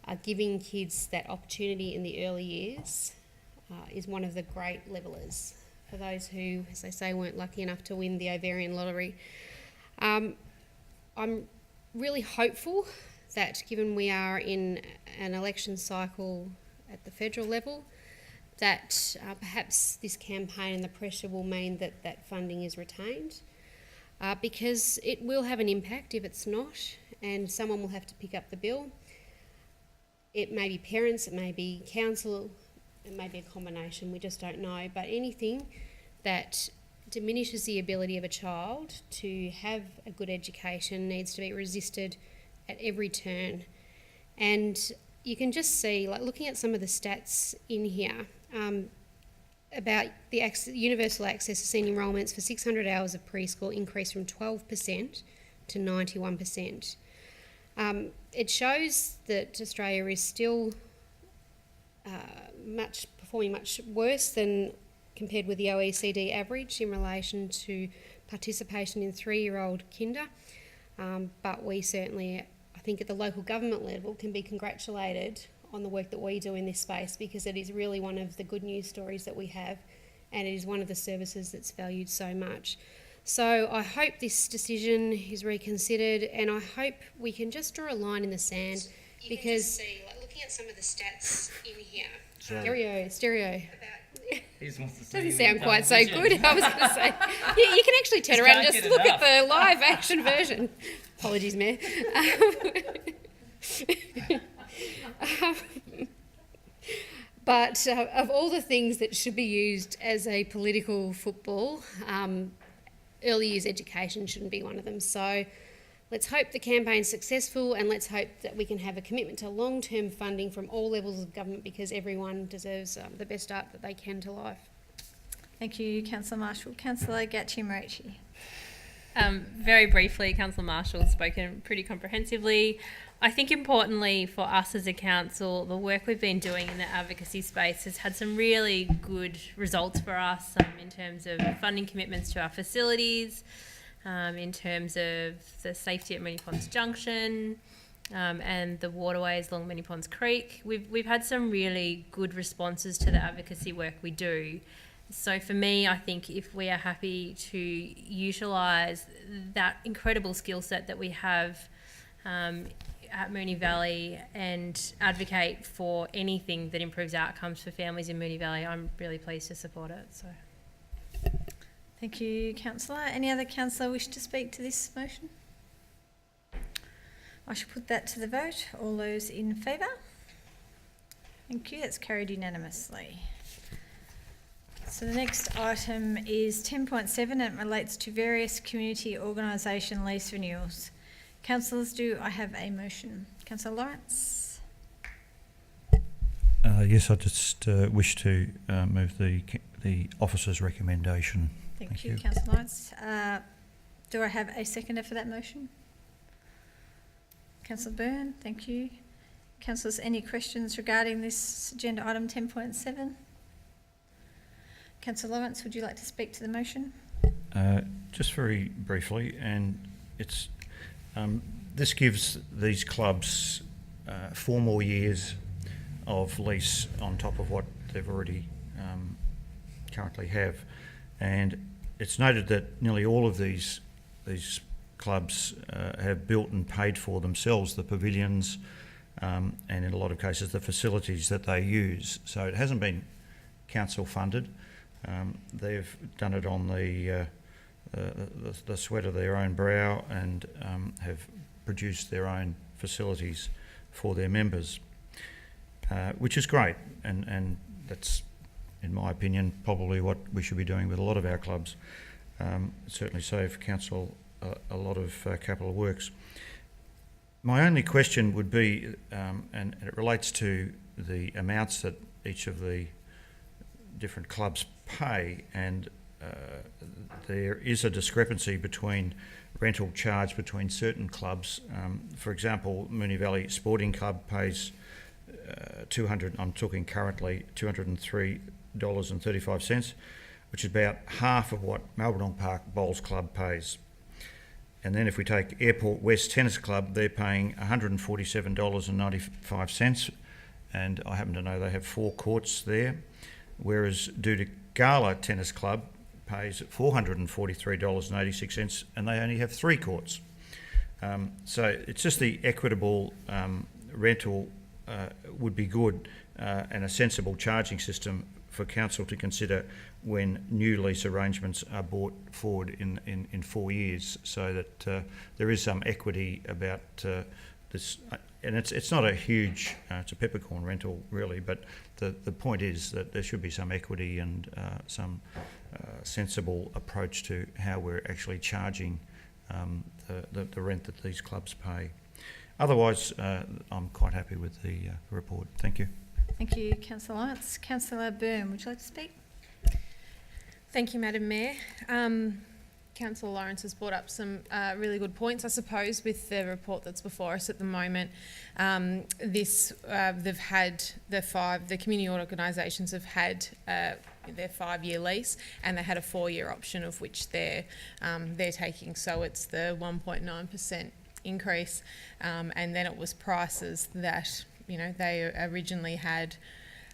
are giving kids that opportunity in the early years is one of the great levelers for those who, as they say, weren't lucky enough to win the ovarian lottery. I'm really hopeful that given we are in an election cycle at the federal level, that perhaps this campaign and the pressure will mean that that funding is retained, because it will have an impact if it's not, and someone will have to pick up the bill. It may be parents, it may be council, it may be a combination, we just don't know. But anything that diminishes the ability of a child to have a good education needs to be resisted at every turn. And you can just see, like looking at some of the stats in here, about the universal access to senior enrolments for 600 hours of preschool increased from 12% to 91%. It shows that Australia is still performing much worse than compared with the OECD average in relation to participation in 3-year-old kinder. But we certainly, I think at the local government level, can be congratulated on the work that we do in this space, because it is really one of the good news stories that we have, and it is one of the services that's valued so much. So I hope this decision is reconsidered, and I hope we can just draw a line in the sand, because see, like looking at some of the stats in here, stereo. Doesn't sound quite so good. I was going to say, you can actually turn around and just look at the live action version. Apologies, Mayor. But of all the things that should be used as a political football, early years education shouldn't be one of them. So let's hope the campaign's successful, and let's hope that we can have a commitment to long-term funding from all levels of government, because everyone deserves the best start that they can to life. Thank you, Councillor Marshall. Councillor Gatchie-Moretti. Very briefly, Councillor Marshall has spoken pretty comprehensively. I think importantly for us as a council, the work we've been doing in the advocacy space has had some really good results for us in terms of funding commitments to our facilities, in terms of the safety at Moonee Ponds Junction, and the waterways along Moonee Ponds Creek. We've had some really good responses to the advocacy work we do. So for me, I think if we are happy to utilise that incredible skill set that we have at Moonee Valley and advocate for anything that improves outcomes for families in Moonee Valley, I'm really pleased to support it. So, thank you, Councillor. Any other councillor wish to speak to this motion? I shall put that to the vote. All those in favour? Thank you. That's carried unanimously. So the next item is 10.7 and it relates to various community organisation lease renewals. Councillors, do I have a motion? Councillor Lawrence? Yes, I just wish to move the officer's recommendation. Thank you, Councillor Lawrence. Do I have a seconder for that motion? Councillor Byrne, thank you. Councillors, any questions regarding this agenda item 10.7? Councillor Lawrence, would you like to speak to the motion? Just very briefly, and it's this gives these clubs 4 more years of lease on top of what they've already currently have, and it's noted that nearly all of these clubs have built and paid for themselves the pavilions and in a lot of cases the facilities that they use. So it hasn't been council funded. They've done it on the sweat of their own brow and have produced their own facilities for their members, which is great, and that's, in my opinion, probably what we should be doing with a lot of our clubs. Certainly save council a lot of capital works. My only question would be, and it relates to the amounts that each of the different clubs pay, and there is a discrepancy between rental charge between certain clubs. For example, Moonee Valley Sporting Club pays I'm talking currently $203.35, which is about half of what Marlborough Park Bowls Club pays. And then if we take Airport West Tennis Club, they're paying $147.95, and I happen to know they have 4 courts there, whereas Duda Gala Tennis Club pays $443.86 and they only have 3 courts. So it's just the equitable rental would be good, and a sensible charging system for council to consider when new lease arrangements are brought forward in 4 years, so that there is some equity about this. And it's not a huge, it's a peppercorn rental really, but the point is that there should be some equity and some sensible approach to how we're actually charging the rent that these clubs pay. Otherwise, I'm quite happy with the report. Thank you. Thank you, Councillor Lawrence. Councillor Byrne, would you like to speak? Thank you, Madam Mayor. Councillor Lawrence has brought up some really good points, I suppose, with the report that's before us at the moment. They've had the community organisations have had their 5-year lease, and they had a 4-year option of which they're taking. So it's the 1.9% increase, and then it was prices that they originally had.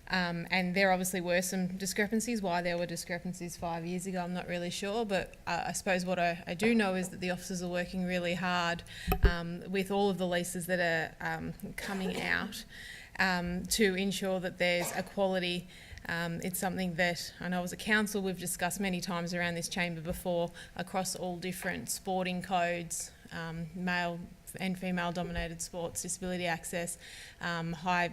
And there obviously were some discrepancies. Why there were discrepancies 5 years ago, I'm not really sure, but I suppose what I do know is that the officers are working really hard with all of the leases that are coming out to ensure that there's a quality. It's something that I know as a council we've discussed many times around this chamber before, across all different sporting codes, male and female dominated sports, disability access, high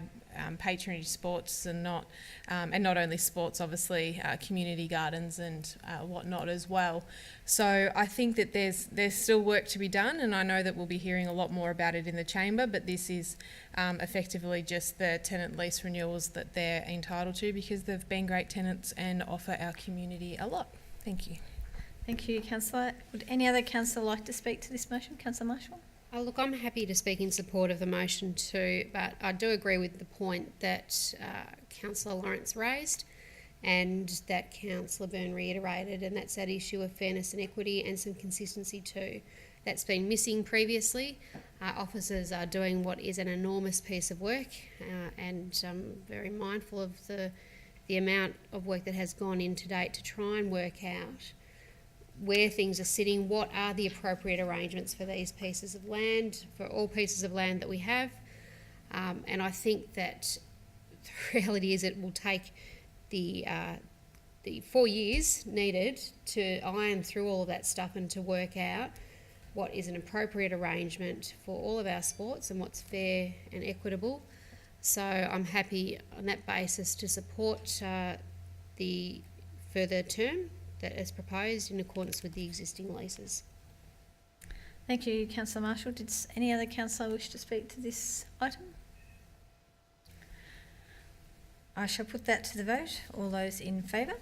patronage sports, and not only sports, obviously community gardens and whatnot as well. So I think that there's still work to be done, and I know that we'll be hearing a lot more about it in the chamber, but this is effectively just the tenant lease renewals that they're entitled to, because they've been great tenants and offer our community a lot. Thank you. Thank you, Councillor. Would any other councillor like to speak to this motion? Councillor Marshall? Look, I'm happy to speak in support of the motion too, but I do agree with the point that Councillor Lawrence raised and that Councillor Byrne reiterated, and that's that issue of fairness and equity and some consistency too. That's been missing previously. Officers are doing what is an enormous piece of work, and I'm very mindful of the amount of work that has gone in to date to try and work out where things are sitting, what are the appropriate arrangements for these pieces of land, for all pieces of land that we have. And I think that the reality is it will take the 4 years needed to iron through all of that stuff and to work out what is an appropriate arrangement for all of our sports and what's fair and equitable. So I'm happy on that basis to support the further term that is proposed in accordance with the existing leases. Thank you, Councillor Marshall. Did any other councillor wish to speak to this item? I shall put that to the vote. All those in favour?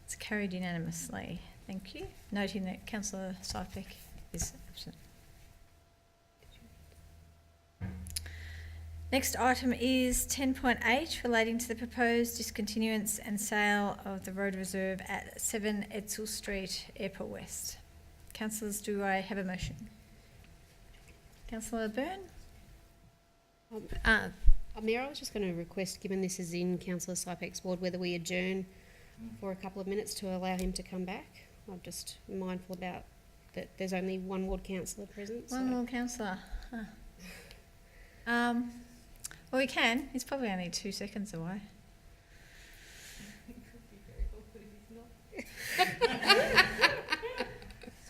It's carried unanimously. Thank you. Noting that Councillor Sypek is absent. Next item is 10.8 relating to the proposed discontinuance and sale of the road reserve at 7 Edsel Street, Airport West. Councillors, do I have a motion? Councillor Byrne? Mayor, I was just going to request, given this is in Councillor Sypek's ward, whether we adjourn for a couple of minutes to allow him to come back. I'm just mindful about that there's only one ward councillor present. One more councillor. Well, we can. He's probably only 2 seconds away.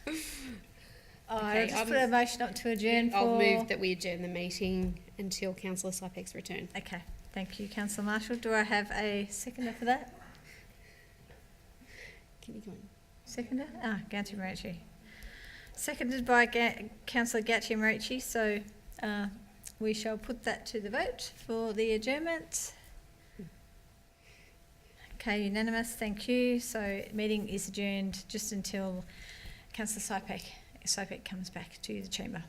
Okay, I'll just put a motion up to adjourn for... I'll move that we adjourn the meeting until Councillor Sypek's return. Okay, thank you, Councillor Marshall. Do I have a seconder for that? Can you go on? Seconder? Gatti Marici. Seconded by Councillor Gatti Marici, so we shall put that to the vote for the adjournment. Okay, unanimous, thank you. So meeting is adjourned just until Councillor Sypek comes back to the chamber.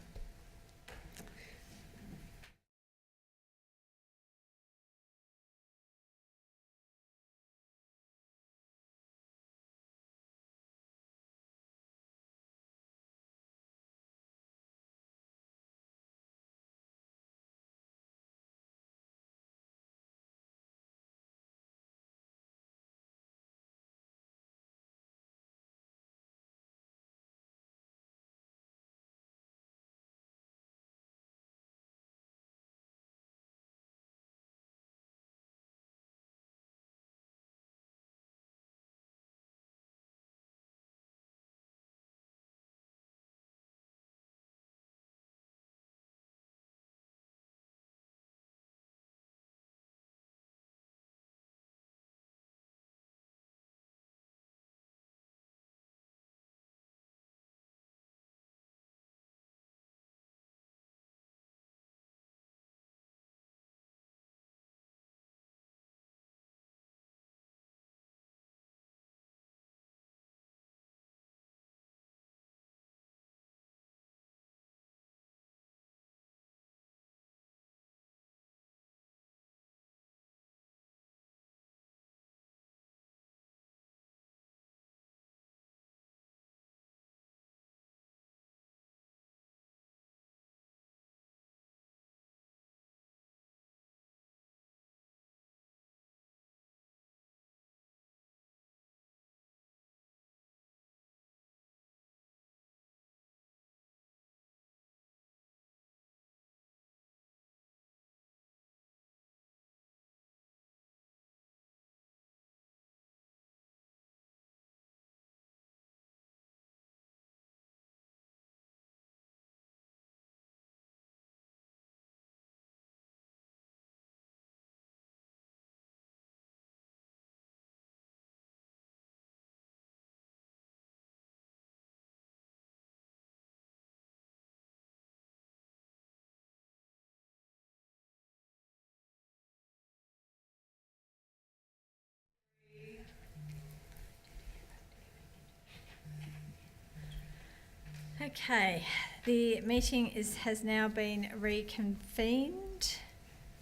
Okay, the meeting has now been reconvened.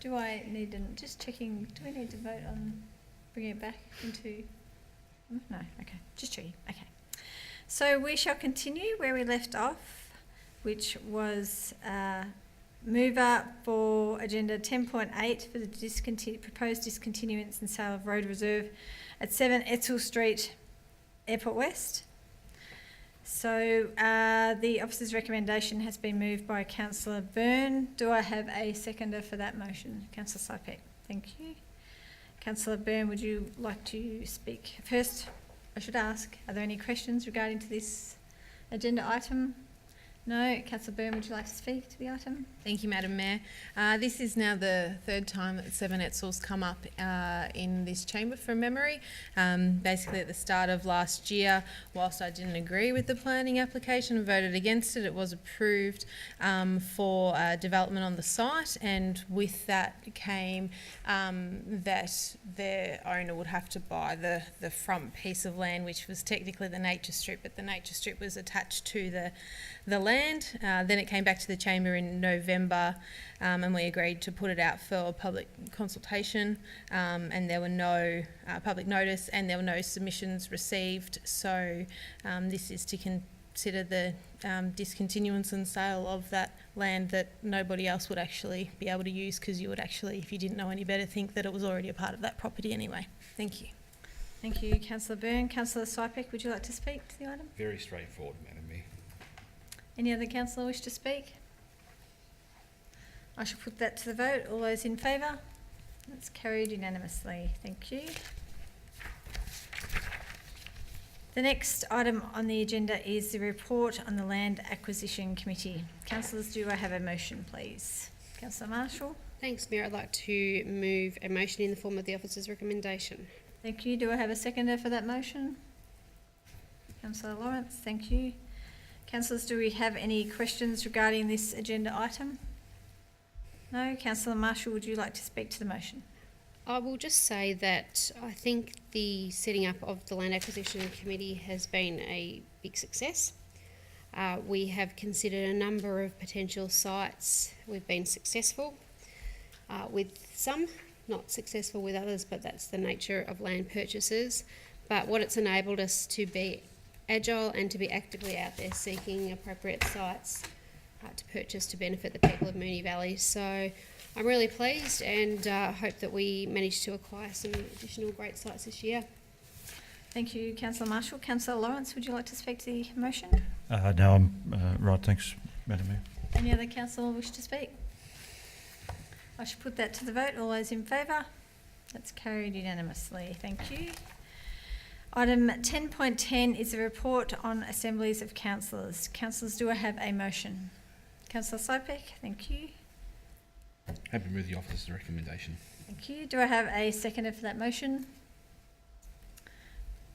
Do I need to, just checking, do we need to vote on bringing it back into, no, okay, just checking, okay. So we shall continue where we left off, which was mover for agenda 10.8 for the proposed discontinuance and sale of road reserve at 7 Edsel Street, Airport West. So the officer's recommendation has been moved by Councillor Byrne. Do I have a seconder for that motion? Councillor Sypek. Thank you. Councillor Byrne, would you like to speak? First, I should ask, are there any questions regarding to this agenda item? No. Councillor Byrne, would you like to speak to the item? Thank you, Madam Mayor. This is now the third time that 7 Etzel's come up in this chamber from memory. Basically at the start of last year, whilst I didn't agree with the planning application and voted against it, it was approved for development on the site, and with that came that the owner would have to buy the front piece of land, which was technically the nature strip, but the nature strip was attached to the land. land. Then it came back to the Chamber in November and we agreed to put it out for public consultation and there were no public notice and there were no submissions received. So this is to consider the discontinuance and sale of that land that nobody else would actually be able to use, because you would actually, if you didn't know any better, think that it was already a part of that property anyway. Thank you. Thank you, Councillor Byrne. Councillor Sypek, would you like to speak to the item? Very straightforward, Madam Mayor. Any other councillor wish to speak? I shall put that to the vote. All those in favour? That's carried unanimously. Thank you. The next item on the agenda is the report on the Land Acquisition Committee. Councillors, do I have a motion, please? Councillor Marshall. Thanks, Mayor. I'd like to move a motion in the form of the officer's recommendation. Thank you. Do I have a seconder for that motion? Councillor Lawrence, thank you. Councillors, do we have any questions regarding this agenda item? No? Councillor Marshall, would you like to speak to the motion? I will just say that I think the setting up of the Land Acquisition Committee has been a big success. We have considered a number of potential sites. We've been successful with some, not successful with others, but that's the nature of land purchases. But what it's enabled us to be agile and to be actively out there seeking appropriate sites to purchase to benefit the people of Moonee Valley. So I'm really pleased and hope that we manage to acquire some additional great sites this year. Thank you, Councillor Marshall. Councillor Lawrence, would you like to speak to the motion? No, I'm right. Thanks, Madam Mayor. Any other councillor wish to speak? I shall put that to the vote. All those in favour? That's carried unanimously. Thank you. Item 10.10 is a report on assemblies of councillors. Councillors, do I have a motion? Councillor Sypek, thank you. Happy to move the officer's recommendation. Thank you. Do I have a seconder for that motion?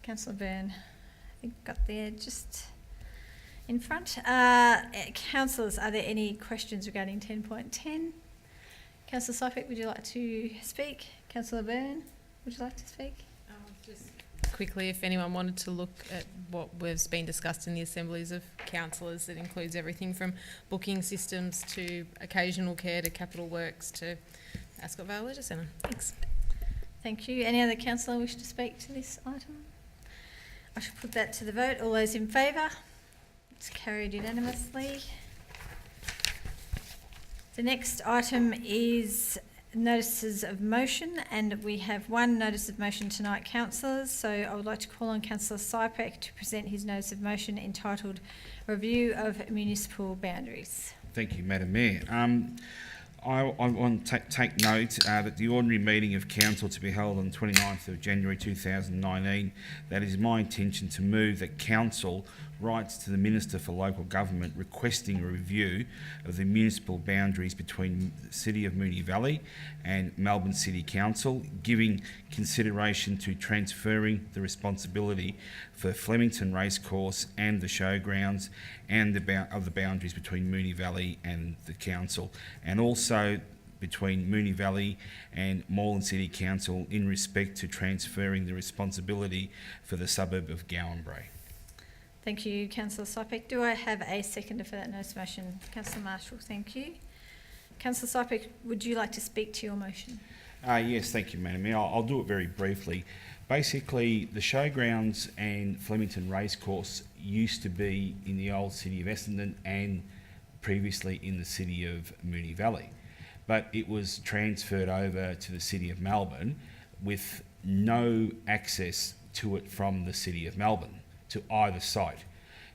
Councillor Byrne, I think got there just in front. Councillors, are there any questions regarding 10.10? Councillor Sypek, would you like to speak? Councillor Byrne, would you like to speak? Just quickly, if anyone wanted to look at what was been discussed in the assemblies of councillors, it includes everything from booking systems to occasional care to capital works to Ascot Vale Leisure Centre. Thanks. Thank you. Any other councillor wish to speak to this item? I shall put that to the vote. All those in favour? It's carried unanimously. The next item is notices of motion, and we have one notice of motion tonight, councillors. So I would like to call on Councillor Sypek to present his notice of motion entitled Review of Municipal Boundaries. Thank you, Madam Mayor. I want to take note that the ordinary meeting of Council to be held on 29th of January 2019, that is my intention to move that Council writes to the Minister for Local Government requesting a review of the municipal boundaries between the City of Moonee Valley and Melbourne City Council, giving consideration to transferring the responsibility for Flemington Racecourse and the showgrounds and of the boundaries between Moonee Valley and the Council, and also between Moonee Valley and Moreland City Council in respect to transferring the responsibility for the suburb of Gowan Brae. Thank you, Councillor Sypek. Do I have a seconder for that notice of motion? Councillor Marshall, thank you. Councillor Sypek, would you like to speak to your motion? Yes, thank you, Madam Mayor. I'll do it very briefly. Basically, the showgrounds and Flemington Racecourse used to be in the old city of Essendon and previously in the city of Moonee Valley. But it was transferred over to the city of Melbourne with no access to it from the city of Melbourne to either site.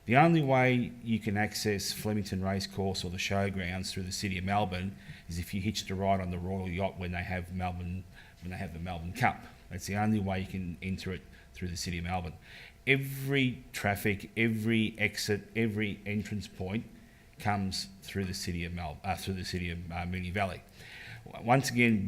The only way you can access Flemington Racecourse or the showgrounds through the city of Melbourne is if you hitched a ride on the Royal Yacht when they have the Melbourne Cup. That's the only way you can enter it through the city of Melbourne. Every traffic, every exit, every entrance point comes through the city of Moonee Valley. Once again,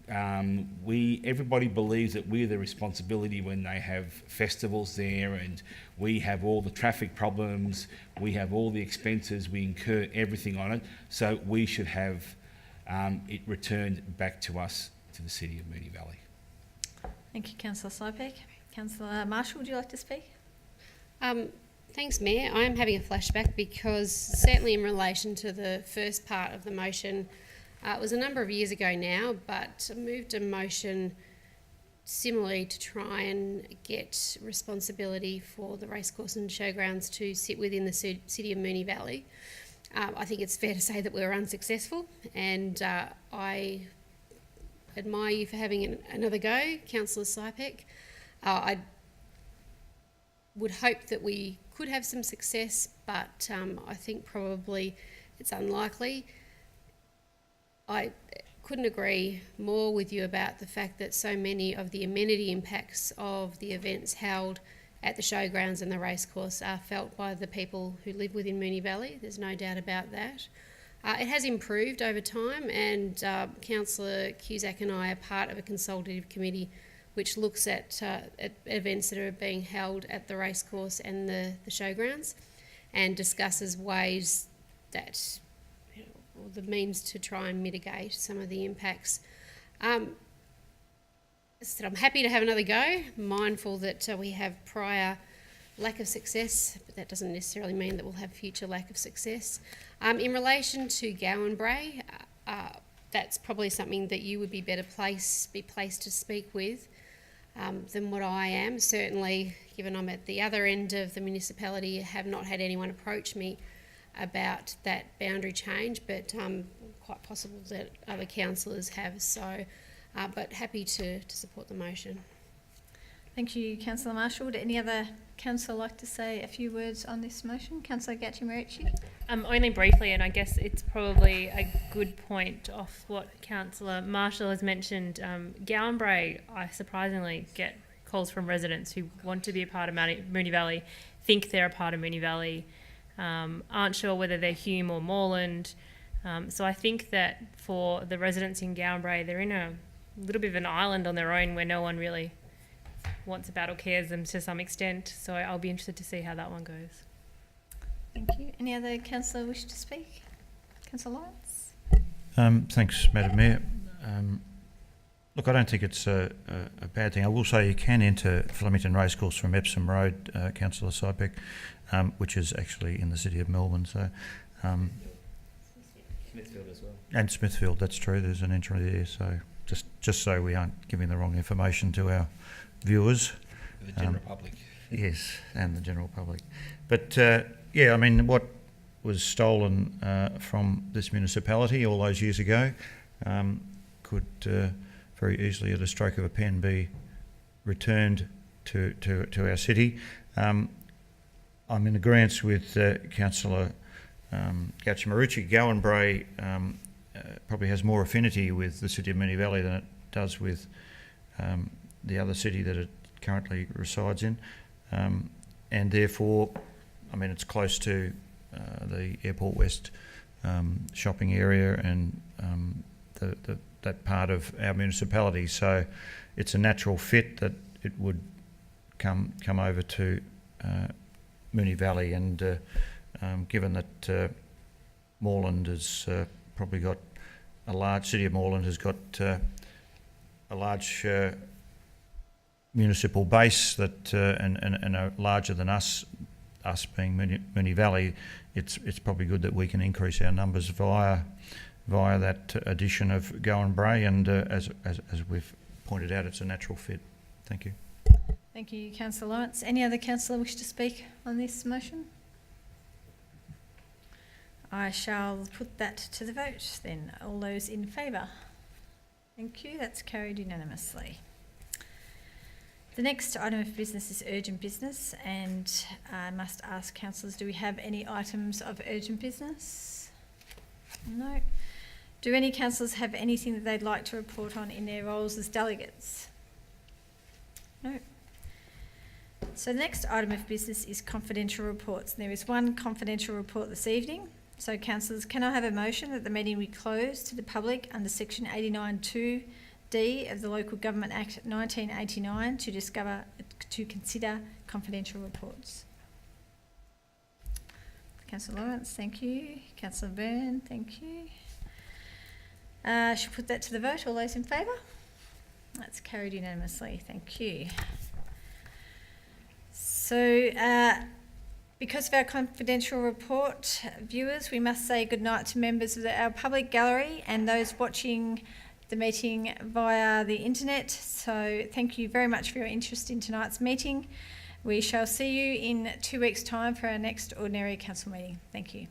everybody believes that we're the responsibility when they have festivals there, and we have all the traffic problems, we have all the expenses, we incur everything on it, so we should have it returned back to us, to the city of Moonee Valley. Thank you, Councillor Sypek. Councillor Marshall, would you like to speak? Thanks, Mayor. I am having a flashback because certainly in relation to the first part of the motion, it was a number of years ago now, but I moved a motion similarly to try and get responsibility for the racecourse and showgrounds to sit within the city of Moonee Valley. I think it's fair to say that we were unsuccessful, and I admire you for having another go, Councillor Sypek. I would hope that we could have some success, but I think probably it's unlikely. I couldn't agree more with you about the fact that so many of the amenity impacts of the events held at the showgrounds and the racecourse are felt by the people who live within Moonee Valley. There's no doubt about that. It has improved over time, and Councillor Cusack and I are part of a consultative committee which looks at events that are being held at the racecourse and the showgrounds, and discusses ways that, or the means to try and mitigate some of the impacts. As I said, I'm happy to have another go, mindful that we have prior lack of success, but that doesn't necessarily mean that we'll have future lack of success. In relation to Gowan Bray, that's probably something that you would be placed to speak with than what I am. Certainly, given I'm at the other end of the municipality, I have not had anyone approach me about that boundary change, but quite possible that other councillors have. So, but happy to support the motion. Thank you, Councillor Marshall. Would any other councillor like to say a few words on this motion? Councillor Gattimarici. Only briefly, and I guess it's probably a good point off what Councillor Marshall has mentioned. Gowan Bray, I surprisingly get calls from residents who want to be a part of Moonee Valley, think they're a part of Moonee Valley, aren't sure whether they're Hume or Moreland. So I think that for the residents in Gowan Bray, they're in a little bit of an island on their own where no one really wants about or cares them to some extent. So I'll be interested to see how that one goes. Thank you. Any other councillor wish to speak? Councillor Lawrence. Thanks, Madam Mayor. Look, I don't think it's a bad thing. I will say you can enter Flemington Racecourse from Epsom Road, Councillor Sypek, which is actually in the city of Melbourne. So, Smithfield as well. And Smithfield, that's true. There's an entry there. So just so we aren't giving the wrong information to our viewers. The general public. Yes, and the general public. But yeah, I mean, what was stolen from this municipality all those years ago could very easily, at a stroke of a pen, be returned to our city. I'm in agreement with Councillor Gattimarici. Gowan Bray probably has more affinity with the city of Moonee Valley than it does with the other city that it currently resides in, and therefore, I mean, it's close to the Airport West shopping area and that part of our municipality. So it's a natural fit that it would come over to Moonee Valley, and given that Moreland has probably got a large, city of Moreland has got a large municipal base that and are larger than us being Moonee Valley, it's probably good that we can increase our numbers via that addition of Gowan Bray, and as we've pointed out, it's a natural fit. Thank you. Thank you, Councillor Lawrence. Any other councillor wish to speak on this motion? I shall put that to the vote then. All those in favour? Thank you. That's carried unanimously. The next item of business is urgent business, and I must ask councillors, do we have any items of urgent business? No. Do any councillors have anything that they'd like to report on in their roles as delegates? No. So the next item of business is confidential reports. There is one confidential report this evening. So councillors, can I have a motion that the meeting be closed to the public under section 89(2)(d) of the Local Government Act 1989 to consider confidential reports? Councillor Lawrence, thank you. Councillor Byrne, thank you. Should put that to the vote. All those in favour? That's carried unanimously. Thank you. So Because of our confidential report, viewers, we must say goodnight to members of our public gallery and those watching the meeting via the internet. So thank you very much for your interest in tonight's meeting. We shall see you in 2 weeks' time for our next Ordinary Council meeting. Thank you.